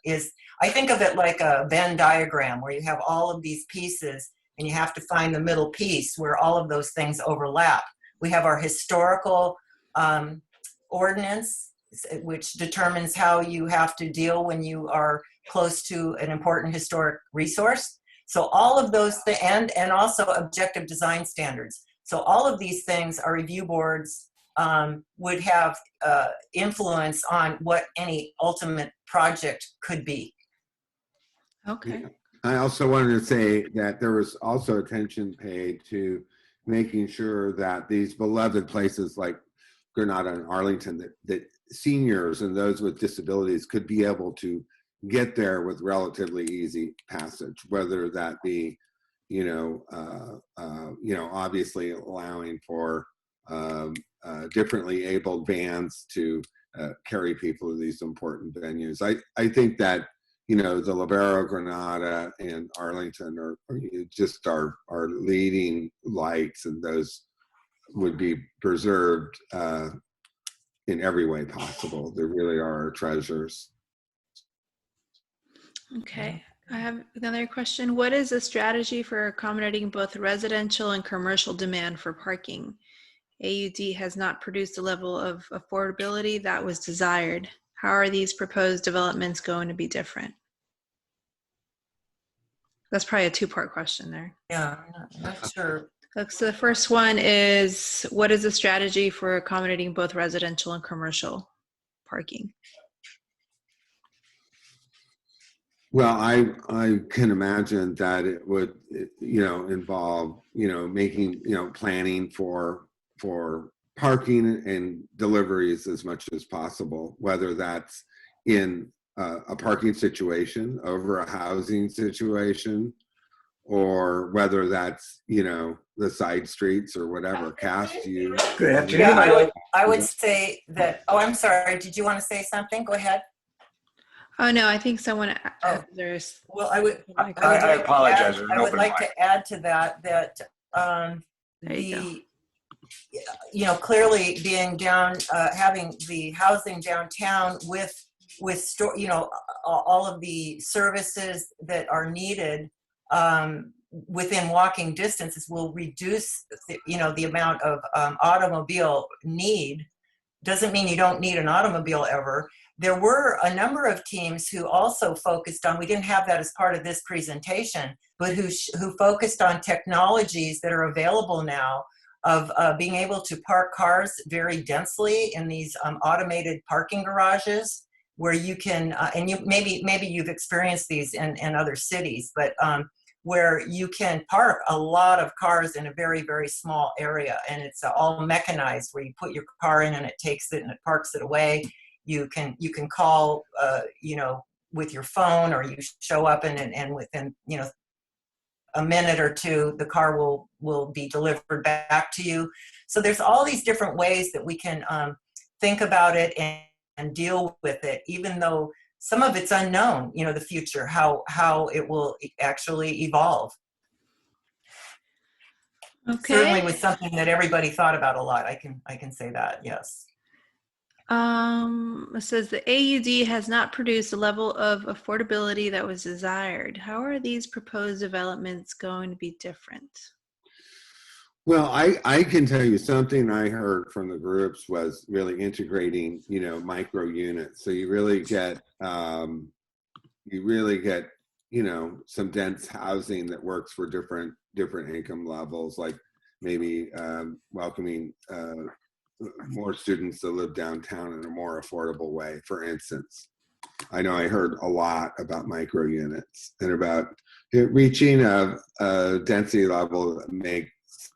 is, I think of it like a Venn diagram where you have all of these pieces and you have to find the middle piece where all of those things overlap. We have our historical ordinance, which determines how you have to deal when you are close to an important historic resource. So all of those and also objective design standards. So all of these things, our review boards would have influence on what any ultimate project could be. Okay. Yeah. I also wanted to say that there was also attention paid to making sure that these beloved places like Granada and Arlington, that seniors and those with disabilities could be able to get there with relatively easy passage, whether that be, obviously allowing for differently abled vans to carry people to these important venues. I think that, the Libero, Granada, and Arlington are just our leading lights, and those would be preserved in every way possible. They really are our treasures. Okay, I have another question. What is the strategy for accommodating both residential and commercial demand for parking? AUD has not produced the level of affordability that was desired. How are these proposed developments going to be different? That's probably a two-part question there. Yeah, I'm not sure. So the first one is, what is the strategy for accommodating both residential and commercial parking? Well, I can imagine that it would, involve, making, planning for parking and deliveries as much as possible, whether that's in a parking situation over a housing situation, or whether that's, the side streets or whatever. Cass, you. Good afternoon. Yeah, I would say that, oh, I'm sorry. Did you want to say something? Go ahead. Oh, no, I think someone, there's. Well, I would apologize. I would like to add to that clearly being down, having the housing downtown with all of the services that are needed within walking distances will reduce the amount of automobile need. Doesn't mean you don't need an automobile ever. There were a number of teams who also focused on, we didn't have that as part of this presentation, but who focused on technologies that are available now of being able to park cars very densely in these automated parking garages, where you can, and you maybe you've experienced these in other cities, but where you can park a lot of cars in a very, very small area, and it's all mechanized, where you put your car in and it takes it and it parks it away. You can call, with your phone, or you show up and within, a minute or two, the car will be delivered back to you. So there's all these different ways that we can think about it and deal with it, even though some of it's unknown, the future, how it will actually evolve. Certainly Okay. was something that everybody thought about a lot. I can say that, yes. It says the AUD has not produced a level of affordability that was desired. How are these proposed developments going to be different? Well, I can tell you something I heard from the groups was really integrating, micro units. So you really get, some dense housing that works for different income levels, like maybe welcoming more students to live downtown in a more affordable way, for instance. I know I heard a lot about micro units and about reaching a density level that makes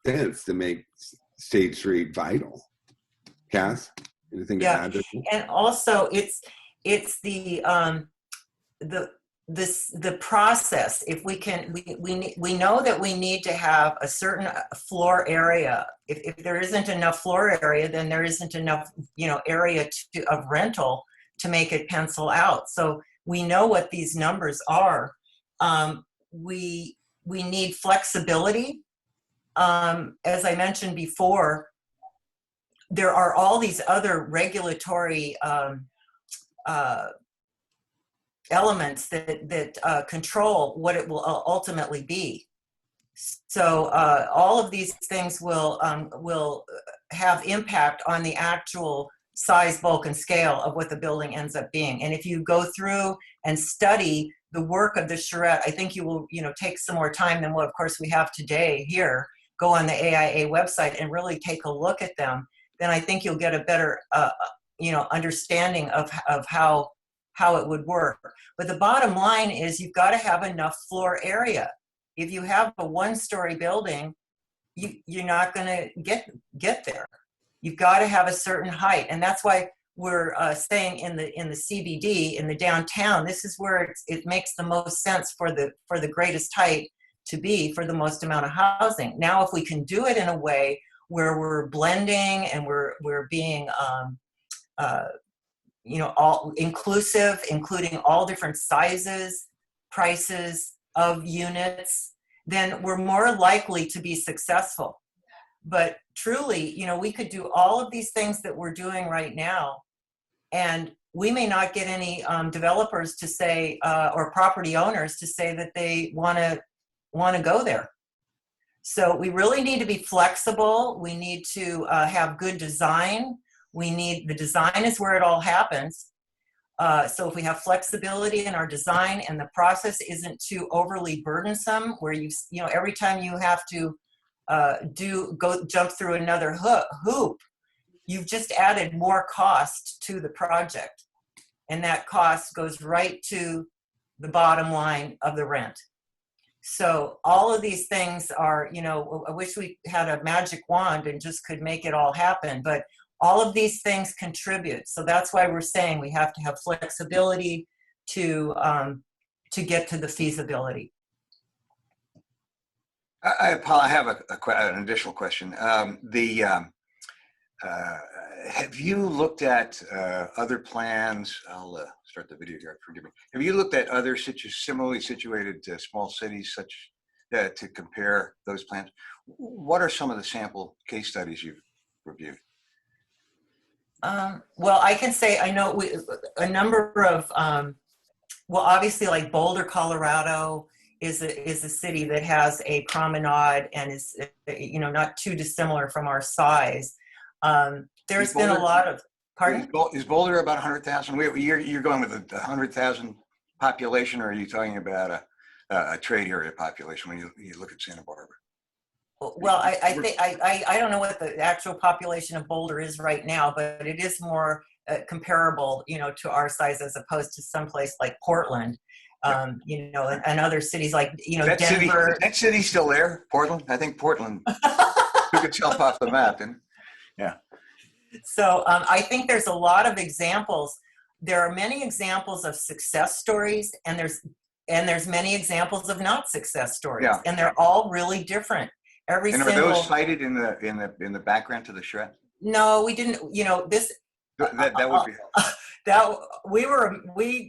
sense to make State Street vital. Cass, anything to add to that? And also it's the process. If we can, we know that we need to have a certain floor area. If there isn't enough floor area, then there isn't enough area of rental to make it pencil out. So we know what these numbers are. We need flexibility. As I mentioned before, there are all these other regulatory elements that control what it will ultimately be. So all of these things will have impact on the actual size, bulk, and scale of what the building ends up being. And if you go through and study the work of the charrette, I think you will, take some more time than what, of course, we have today here. Go on the AIA website and really take a look at them. Then I think you'll get a better, understanding of how it would work. But the bottom line is you've got to have enough floor area. If you have a one-story building, you're not going to get there. You've got to have a certain height, and that's why we're saying in the CBD, in the downtown, this is where it makes the most sense for the greatest height to be for the most amount of housing. Now, if we can do it in a way where we're blending and we're being all inclusive, including all different sizes, prices of units, then we're more likely to be successful. But truly, we could do all of these things that we're doing right now, and we may not get any developers to say, or property owners to say that they want to go there. So we really need to be flexible. We need to have good design. The design is where it all happens. So if we have flexibility in our design and the process isn't too overly burdensome, where every time you have to jump through another hoop, you've just added more cost to the project, and that cost goes right to the bottom line of the rent. So all of these things are, I wish we had a magic wand and just could make it all happen, but all of these things contribute. So that's why we're saying we have to have flexibility to get to the feasibility. I have an additional question. Have you looked at other plans? I'll start the video here. Forgive me. Have you looked at other similarly situated small cities such to compare those plans? What are some of the sample case studies you've reviewed? Well, I can say I know a number of obviously, like Boulder, Colorado is a city that has a promenade and is not too dissimilar from our size. There's been a lot of, pardon? Is Boulder about 100,000? You're going with a 100,000 population, or are you talking about a trade area population when you look at Santa Barbara? Well, I think I don't know what the actual population of Boulder is right now, but it is more comparable, to our size as opposed to someplace like Portland, and other cities like Denver. That city's still there, Portland. I think Portland took itself off the map, and yeah. So I think there's a lot of examples. There are many examples of success stories, and there's and there's many examples of not success stories, Yeah. and they're all really different. Every And are single. those cited in the background to the charrette? No, we didn't. You know, this That would be. that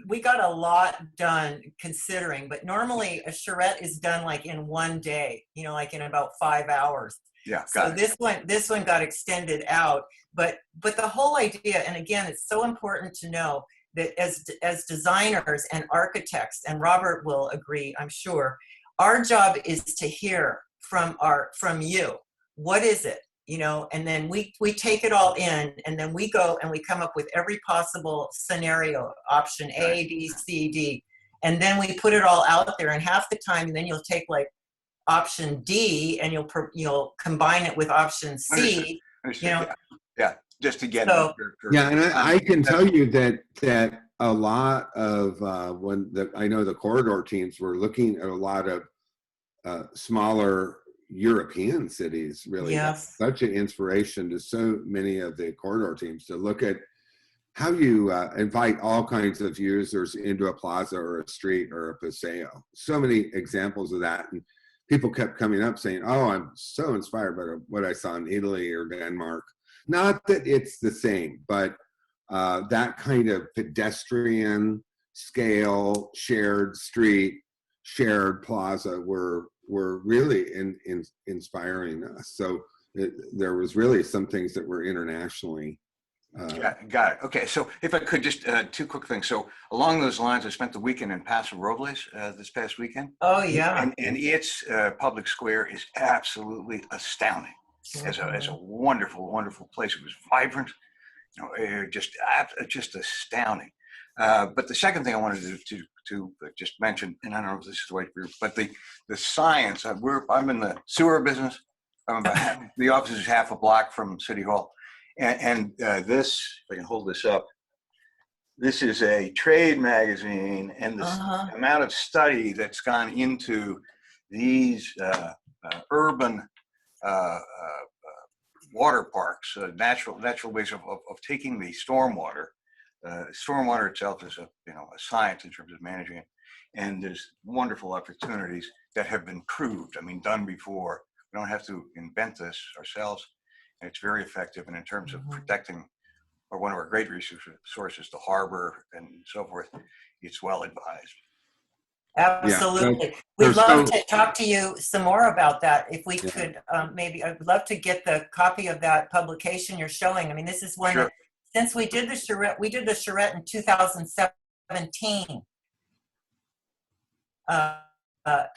we got a lot done considering, but normally a charrette is done like in one day, you know, like in about 5 hours. Yeah, So got it. this one got extended out, but the whole idea, and again, it's so important to know that as designers and architects, and Robert will agree, I'm sure, our job is to hear from you. What is it? You know, and then we take it all in, and then we go and we come up with every possible scenario, option A, B, C, D, and then we put it all out there. And half the time, and then you'll take like option D, and you'll combine it with option C. Understood. You know, yeah, just to get. So- Yeah, and I can tell you that a lot of I know the corridor teams were looking at a lot of smaller European cities, really. Yes. Such an inspiration to so many of the corridor teams to look at how you invite all kinds of users into a plaza or a street or a paseo. So many examples of that. And people kept coming up saying, oh, I'm so inspired by what I saw in Italy or Denmark. Not that it's the same, but that kind of pedestrian scale, shared street, shared plaza were really inspiring us. So there was really some things that were internationally. Got it. Okay, so if I could just two quick things. So along those lines, I spent the weekend in Paso Robles this past weekend. Oh yeah. And its public square is absolutely astounding. As a wonderful, wonderful place. It was vibrant, you know, just astounding. But the second thing I wanted to just mention, and I don't know if this is the way, but the science. I'm in the sewer business. The office is half a block from City Hall, and this, if I can hold this up, this is a trade magazine, and the amount of study that's gone into these urban water parks, natural ways of taking the stormwater. Stormwater itself is a science in terms of managing it, and there's wonderful opportunities that have been proved. I mean, done before. We don't have to invent this ourselves, and it's very effective. And in terms of protecting, or one of our great resources, the harbor and so forth, it's well advised. Absolutely. Yeah. We'd love to talk to you some more about that. If we could, maybe I'd love to get the copy of that publication you're showing. I mean, this is one that, since we did the charrette in 2017.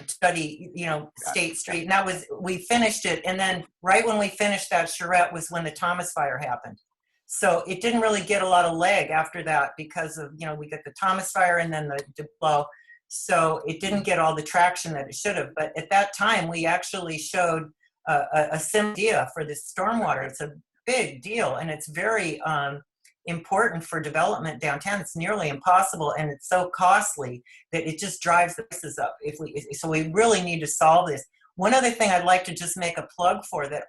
Study, you know, State Street, and that was, we finished it, and then right when we finished that charrette was when the Thomas Fire happened. So it didn't really get a lot of leg after that because of, you know, we got the Thomas Fire and then the Duplo. So it didn't get all the traction that it should have. But at that time, we actually showed a sim idea for this stormwater. It's a big deal, and it's very important for development downtown. It's nearly impossible, and it's so costly that it just drives the prices up. So we really need to solve this. One other thing I'd like to just make a plug for that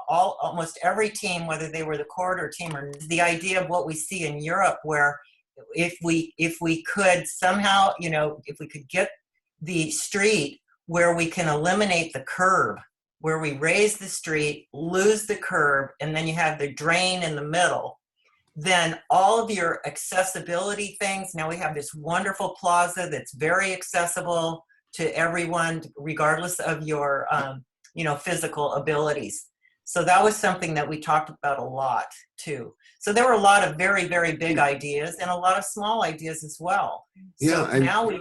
almost every team, whether they were the corridor team or the idea of what we see in Europe, where if we could somehow, you know, if we could get the street where we can eliminate the curb, where we raise the street, lose the curb, and then you have the drain in the middle, then all of your accessibility things, now we have this wonderful plaza that's very accessible to everyone, regardless of your, physical abilities. So that was something that we talked about a lot too. So there were a lot of very, very big ideas and a lot of small ideas as well. So now we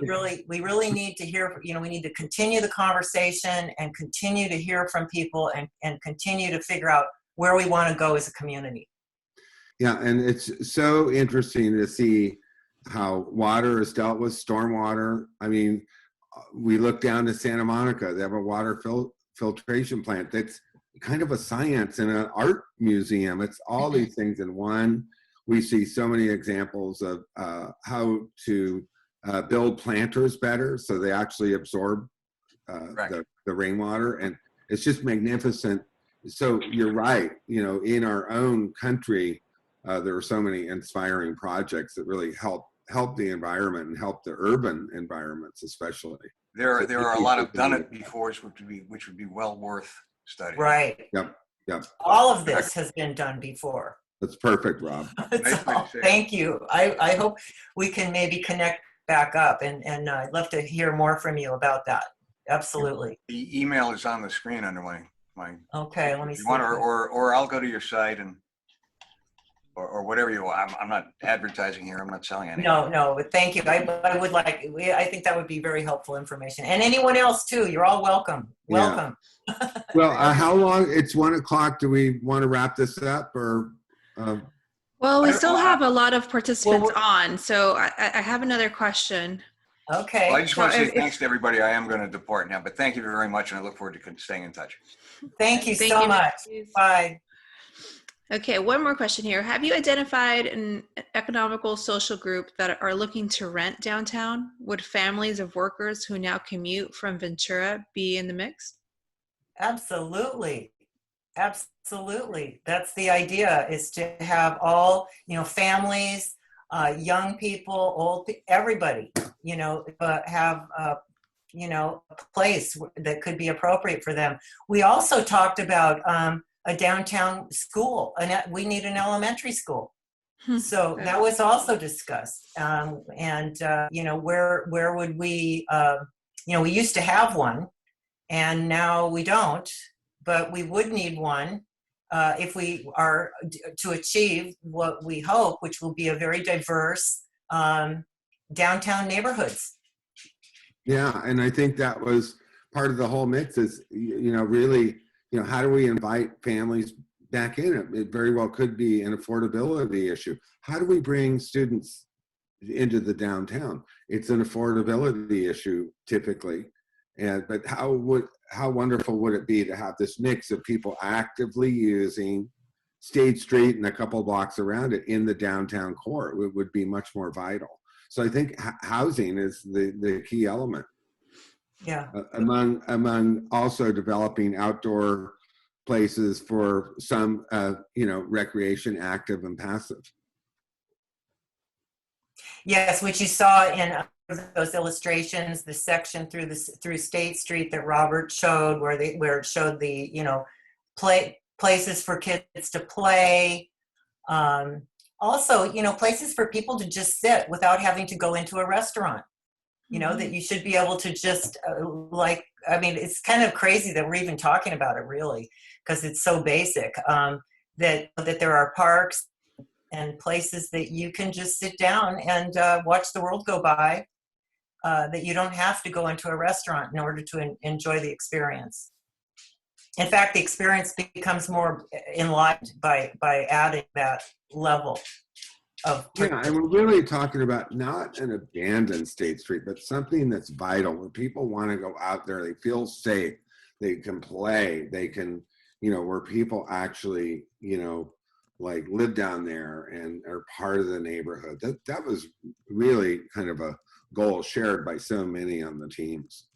really need to hear, we need to continue the conversation and continue to hear from people and continue to figure out where we want to go as a community. Yeah, and it's so interesting to see how water is dealt with, stormwater. I mean, we look down to Santa Monica, they have a water filtration plant that's kind of a science and an art museum. It's all these things in one. We see so many examples of how to build planters better so they actually absorb the rainwater, and it's just magnificent. So you're right, in our own country, there are so many inspiring projects that really help help the environment and help the urban environments, especially. There So are a thank you lot for of done doing it before, which would be well worth studying. Right. Yep, yep. All of this has been done before. That's perfect, Rob. Nice way to say it. Thank you. I hope we can maybe connect back up, and I'd love to hear more from you about that. Absolutely. The email is on the screen under my. Okay, let me If you see. want, or I'll go to your site and, or whatever you want. I'm not advertising here. I'm not selling anything. No, but thank you. I would like, I think that would be very helpful information. And anyone else too, you're all welcome. Yeah. Welcome. Well, how long? It's 1 o'clock. Do we want to wrap this up or? Well, we I- still have a lot of participants we're- on, so I have another question. Okay. Well, I just want to So say if- thanks to everybody. I am going to depart now, but thank you very much, and I look forward to staying in touch. Thank you Thank so you. much. Bye. Okay, one more question here. Have you identified an economical social group that are looking to rent downtown? Would families of workers who now commute from Ventura be in the mix? Absolutely. Absolutely. That's the idea, is to have all, families, young people, old, everybody, have, a place that could be appropriate for them. We also talked about a downtown school, and we need an elementary school. So that was also discussed. Where would we, we used to have one, and now we don't, but we would need one if we are to achieve what we hope, which will be a very diverse downtown neighborhoods. Yeah, and I think that was part of the whole mix is, really, how do we invite families back in? It very well could be an affordability issue. How do we bring students into the downtown? It's an affordability issue typically. But how wonderful would it be to have this mix of people actively using State Street and a couple blocks around it in the downtown core? It would be much more vital. So I think housing is the key element. Yeah. Among also developing outdoor places for some, recreation, active and passive. Yes, which you saw in those illustrations, the section through State Street that Robert showed, where it showed the places for kids to play. Also, places for people to just sit without having to go into a restaurant. That you should be able to just it's kind of crazy that we're even talking about it, really, because it's so basic. That there are parks and places that you can just sit down and watch the world go by, that you don't have to go into a restaurant in order to enjoy the experience. In fact, the experience becomes more enlivened by adding that level of. Yeah, and we're really talking about not an abandoned State Street, but something that's vital, where people want to go out there, they feel safe, they can play, they can, where people actually, live down there and are part of the neighborhood. That was really kind of a goal shared by so many on the teams.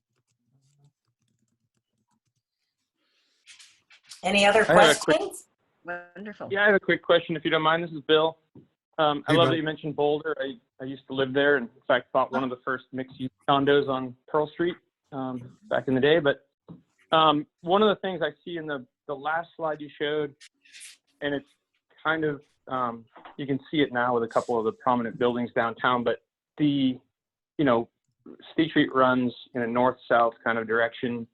Any other I have a questions? Wonderful. Yeah, I have a quick question, if you don't mind. This is Bill. I Hey, love Bill. that you mentioned Boulder. I used to live there, and in fact, bought one of the first mixed-use condos on Pearl Street back in the day. But one of the things I see in the last slide you showed, and it's kind of, you can see it now with a couple of the prominent buildings downtown, but the, State Street runs in a north-south kind of direction.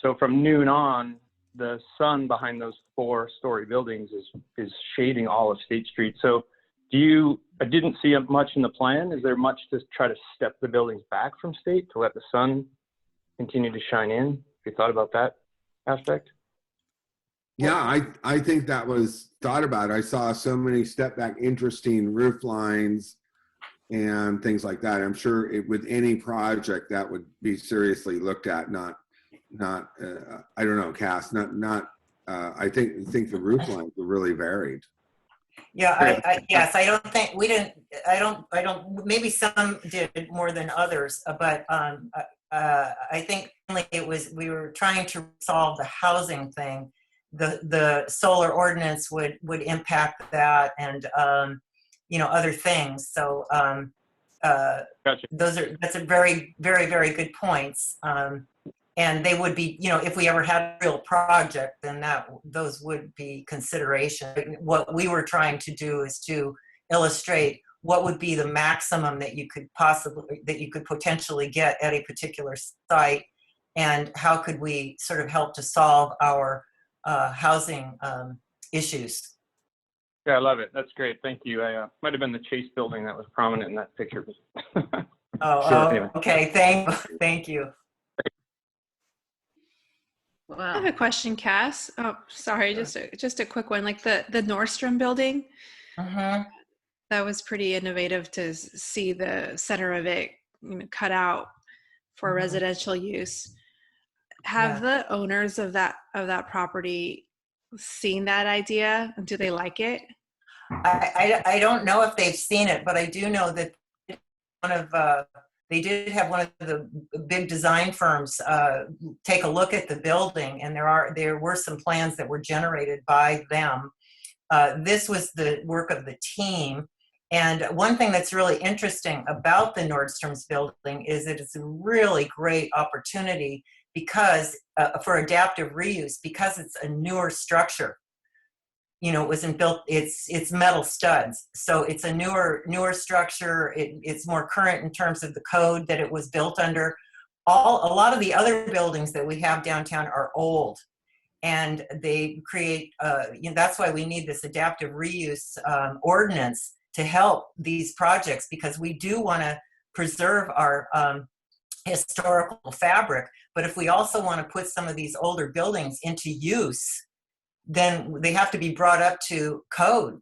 So from noon on, the sun behind those 4-story buildings is shading all of State Street. So I didn't see much in the plan. Is there much to try to step the buildings back from State to let the sun continue to shine in? Have you thought about that aspect? Yeah, I think that was thought about. I saw so many step back, interesting roof lines and things like that. I'm sure with any project that would be seriously looked at, not I don't know, Cass, I think the roof lines were really varied. Yeah, I don't, maybe some did more than others, but I think we were trying to solve the housing thing. The solar ordinance would impact that, and other things. So Gotcha. That's a very, very, very good points. And they would be, if we ever had a real project, then those would be consideration. What we were trying to do is to illustrate what would be the maximum that you could potentially get at a particular site, and how could we sort of help to solve our housing issues. Yeah, I love it. That's great. Thank you. I might have been the Chase building that was prominent in that picture. Sure. Okay. Thank you. I have Wow. a question, Cass. Oh, sorry, just a quick one. Like the Nordstrom building, Mhm. that was pretty innovative to see the center of it, cut out for Mhm. residential use. Have Yeah. the owners of that property seen that idea, and do they like it? I don't know if they've seen it, but I do know that they did have one of the big design firms take a look at the building, and there were some plans that were generated by them. This was the work of the team. And one thing that's really interesting about the Nordstrom's building is that it's a really great opportunity because for adaptive reuse, because it's a newer structure. It wasn't built, it's metal studs. So it's a newer structure. It's more current in terms of the code that it was built under. A lot of the other buildings that we have downtown are old, and they create, that's why we need this adaptive reuse ordinance to help these projects, because we do want to preserve our historical fabric. But if we also want to put some of these older buildings into use, then they have to be brought up to code,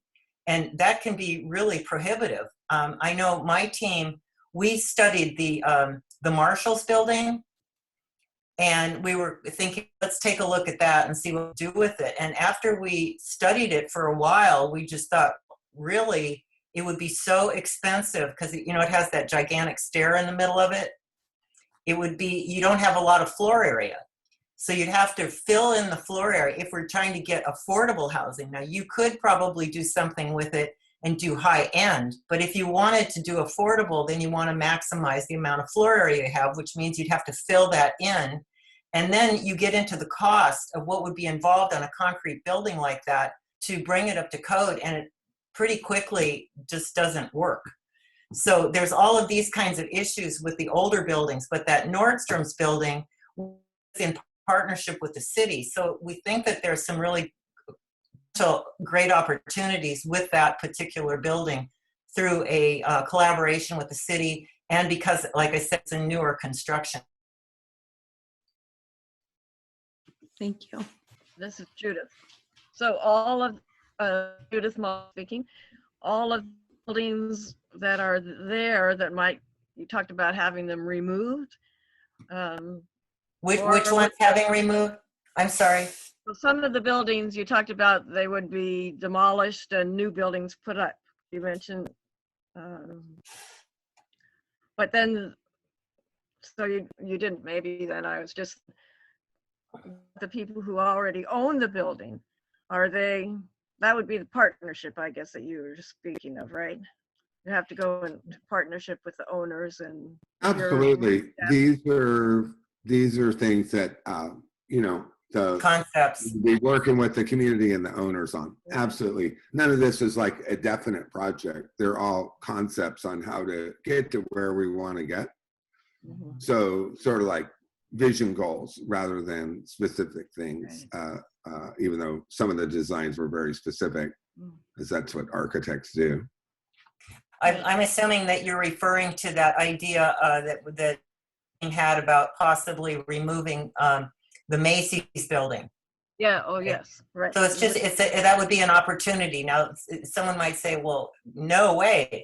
and that can be really prohibitive. I know my team, we studied the Marshalls building, and we were thinking, let's take a look at that and see what we do with it. And after we studied it for a while, we just thought, really, it would be so expensive because it has that gigantic stair in the middle of it. It would be, you don't have a lot of floor area. So you'd have to fill in the floor area if we're trying to get affordable housing. Now, you could probably do something with it and do high end, but if you wanted to do affordable, then you want to maximize the amount of floor area you have, which means you'd have to fill that in. And then you get into the cost of what would be involved on a concrete building like that to bring it up to code, and it pretty quickly just doesn't work. So there's all of these kinds of issues with the older buildings, but that Nordstrom's building was in partnership with the city. So we think that there's some really great opportunities with that particular building through a collaboration with the city, and because, like I said, it's a newer construction. Thank you. This is Judith. So all of, Judith Moss speaking, all of the buildings that are there that you talked about having them removed. Which Or- one's having removed? I'm sorry. So some of the buildings you talked about, they would be demolished and new buildings put up. You mentioned, but then, so you didn't, maybe then I was just, the people who already own the building, that would be the partnership, I guess, that you were speaking of, right? You have to go into partnership with the owners and. Absolutely. These are things that, the Concepts. be working with the community and the owners on. Absolutely. None of this is like a definite project. They're all concepts on how to get to where we want to get. Mhm. So sort of like vision goals rather than specific things, even though some of the designs were very specific, because that's what architects do. I'm assuming that you're referring to that idea that had about possibly removing the Macy's building. Yeah, oh, yes, right. So that would be an opportunity. Now, someone might say, well, no way,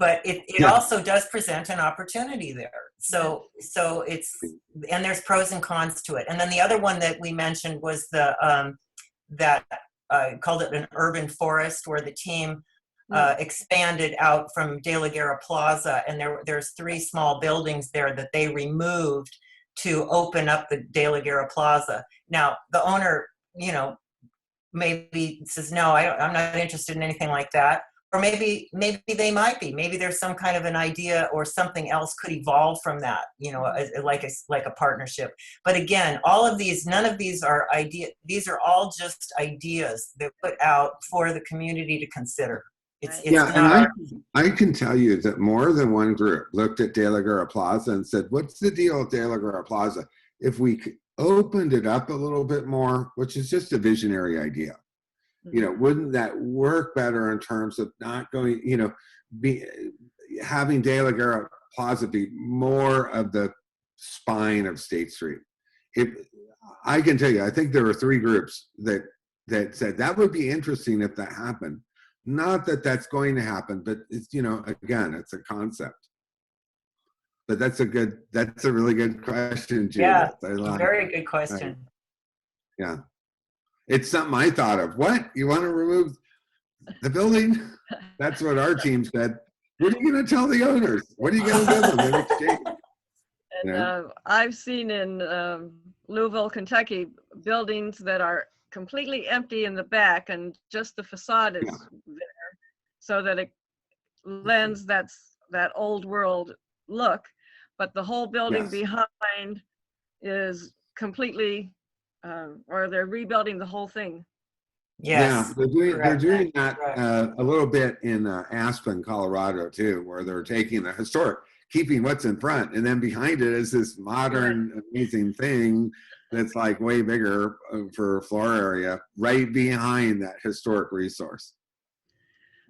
but it also does present an opportunity there. So and there's pros and cons to it. And then the other one that we mentioned was that called it an urban forest, where the team expanded out from De La Guerra Plaza, and there's 3 small buildings there that they removed to open up the De La Guerra Plaza. Now, the owner, maybe says, no, I'm not interested in anything like that. or maybe they might be. Maybe there's some kind of an idea or something else could evolve from that, you know, like a partnership. But again, all of these, none of these are these are all just ideas that put out for the community to consider. It's Yeah, not and our, I can tell you that more than one group looked at De La Guerra Plaza and said, what's the deal with De La Guerra Plaza? If we opened it up a little bit more, which is just a visionary idea, you know, wouldn't that work better in terms of not going, you know, having De La Guerra Plaza be more of the spine of State Street? I can tell you, I think there were 3 groups that said that would be interesting if that happened. Not that that's going to happen, but it's, you know, again, it's a concept. But that's a really good question, Judith. yeah, I like very it. good question. Right. Yeah. It's something I thought of. What? You want to remove the building? That's what our team said. What are you going to tell the owners? What are you going to give them in exchange? And Yeah. I've seen in Louisville, Kentucky, buildings that are completely empty in the back and just the facade is there, so that it lends that old world look, but the whole building Yes. behind is completely, or they're rebuilding the whole thing. Yes. Yeah, they're correct, doing that correct. a little bit in Aspen, Colorado, too, where they're taking the historic, keeping what's in front, and then behind it is this modern, amazing thing that's like way bigger for floor area, right behind that historic resource.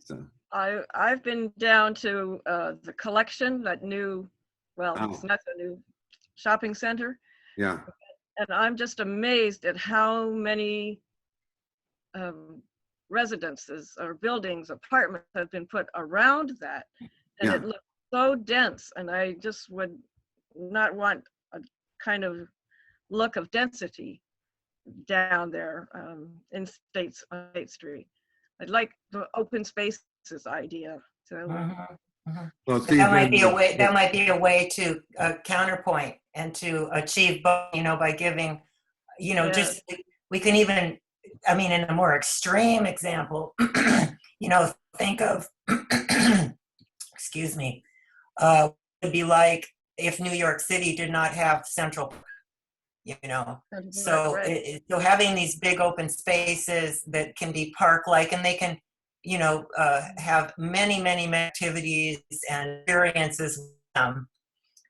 So, I've been down to the Collection, that new, well, Oh. it's not the new shopping center, yeah, and I'm just amazed at how many residences or buildings, apartments have been put around that, and Yeah. it looks so dense, and I just would not want a kind of look of density down there in State Street. I'd like the open spaces idea. So Mhm, mhm. well, But see, that might then be a way. That might be a way to counterpoint and to achieve both. You know, by giving, you know, yeah, just we can even. I mean, in a more extreme example, you know, think of. Excuse me. Would be like if New York City did not have Central Park, you know. So right. so having these big open spaces that can be park-like, and they can, you know, have many activities and experiences with them.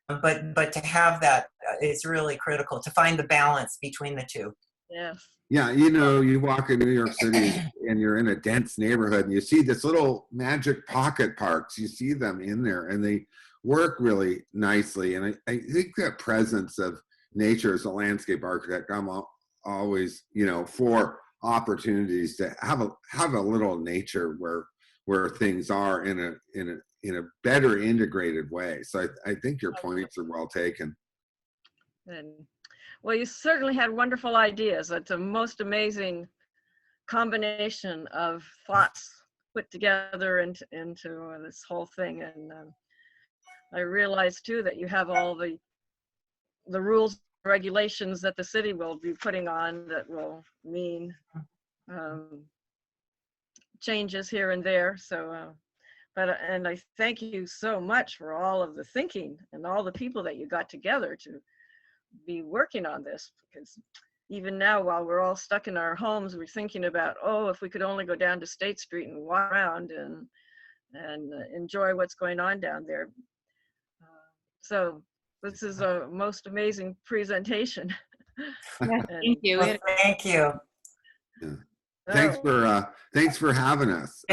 But to have that is really critical, to find the balance between the two. Yes. yeah, you know, you walk in New York City and you're in a dense neighborhood and you see this little magic pocket parks. You see them in there and they work really nicely. And I think that presence of nature as a landscape architect, I'm always, you know, for opportunities to have a little nature where things are in a better integrated way. So I think your points are well taken. And well, you certainly had wonderful ideas. It's a most amazing combination of thoughts put together into this whole thing. And I realized too that you have all the rules, regulations that the city will be putting on that will mean changes here and there. So, and I thank you so much for all of the thinking and all the people that you got together to be working on this, because even now, while we're all stuck in our homes, we're thinking about, oh, if we could only go down to State Street and walk around and enjoy what's going on down there. So this is a most amazing presentation. Yeah, thank you. Well, thank you. Yeah. Thanks for having us.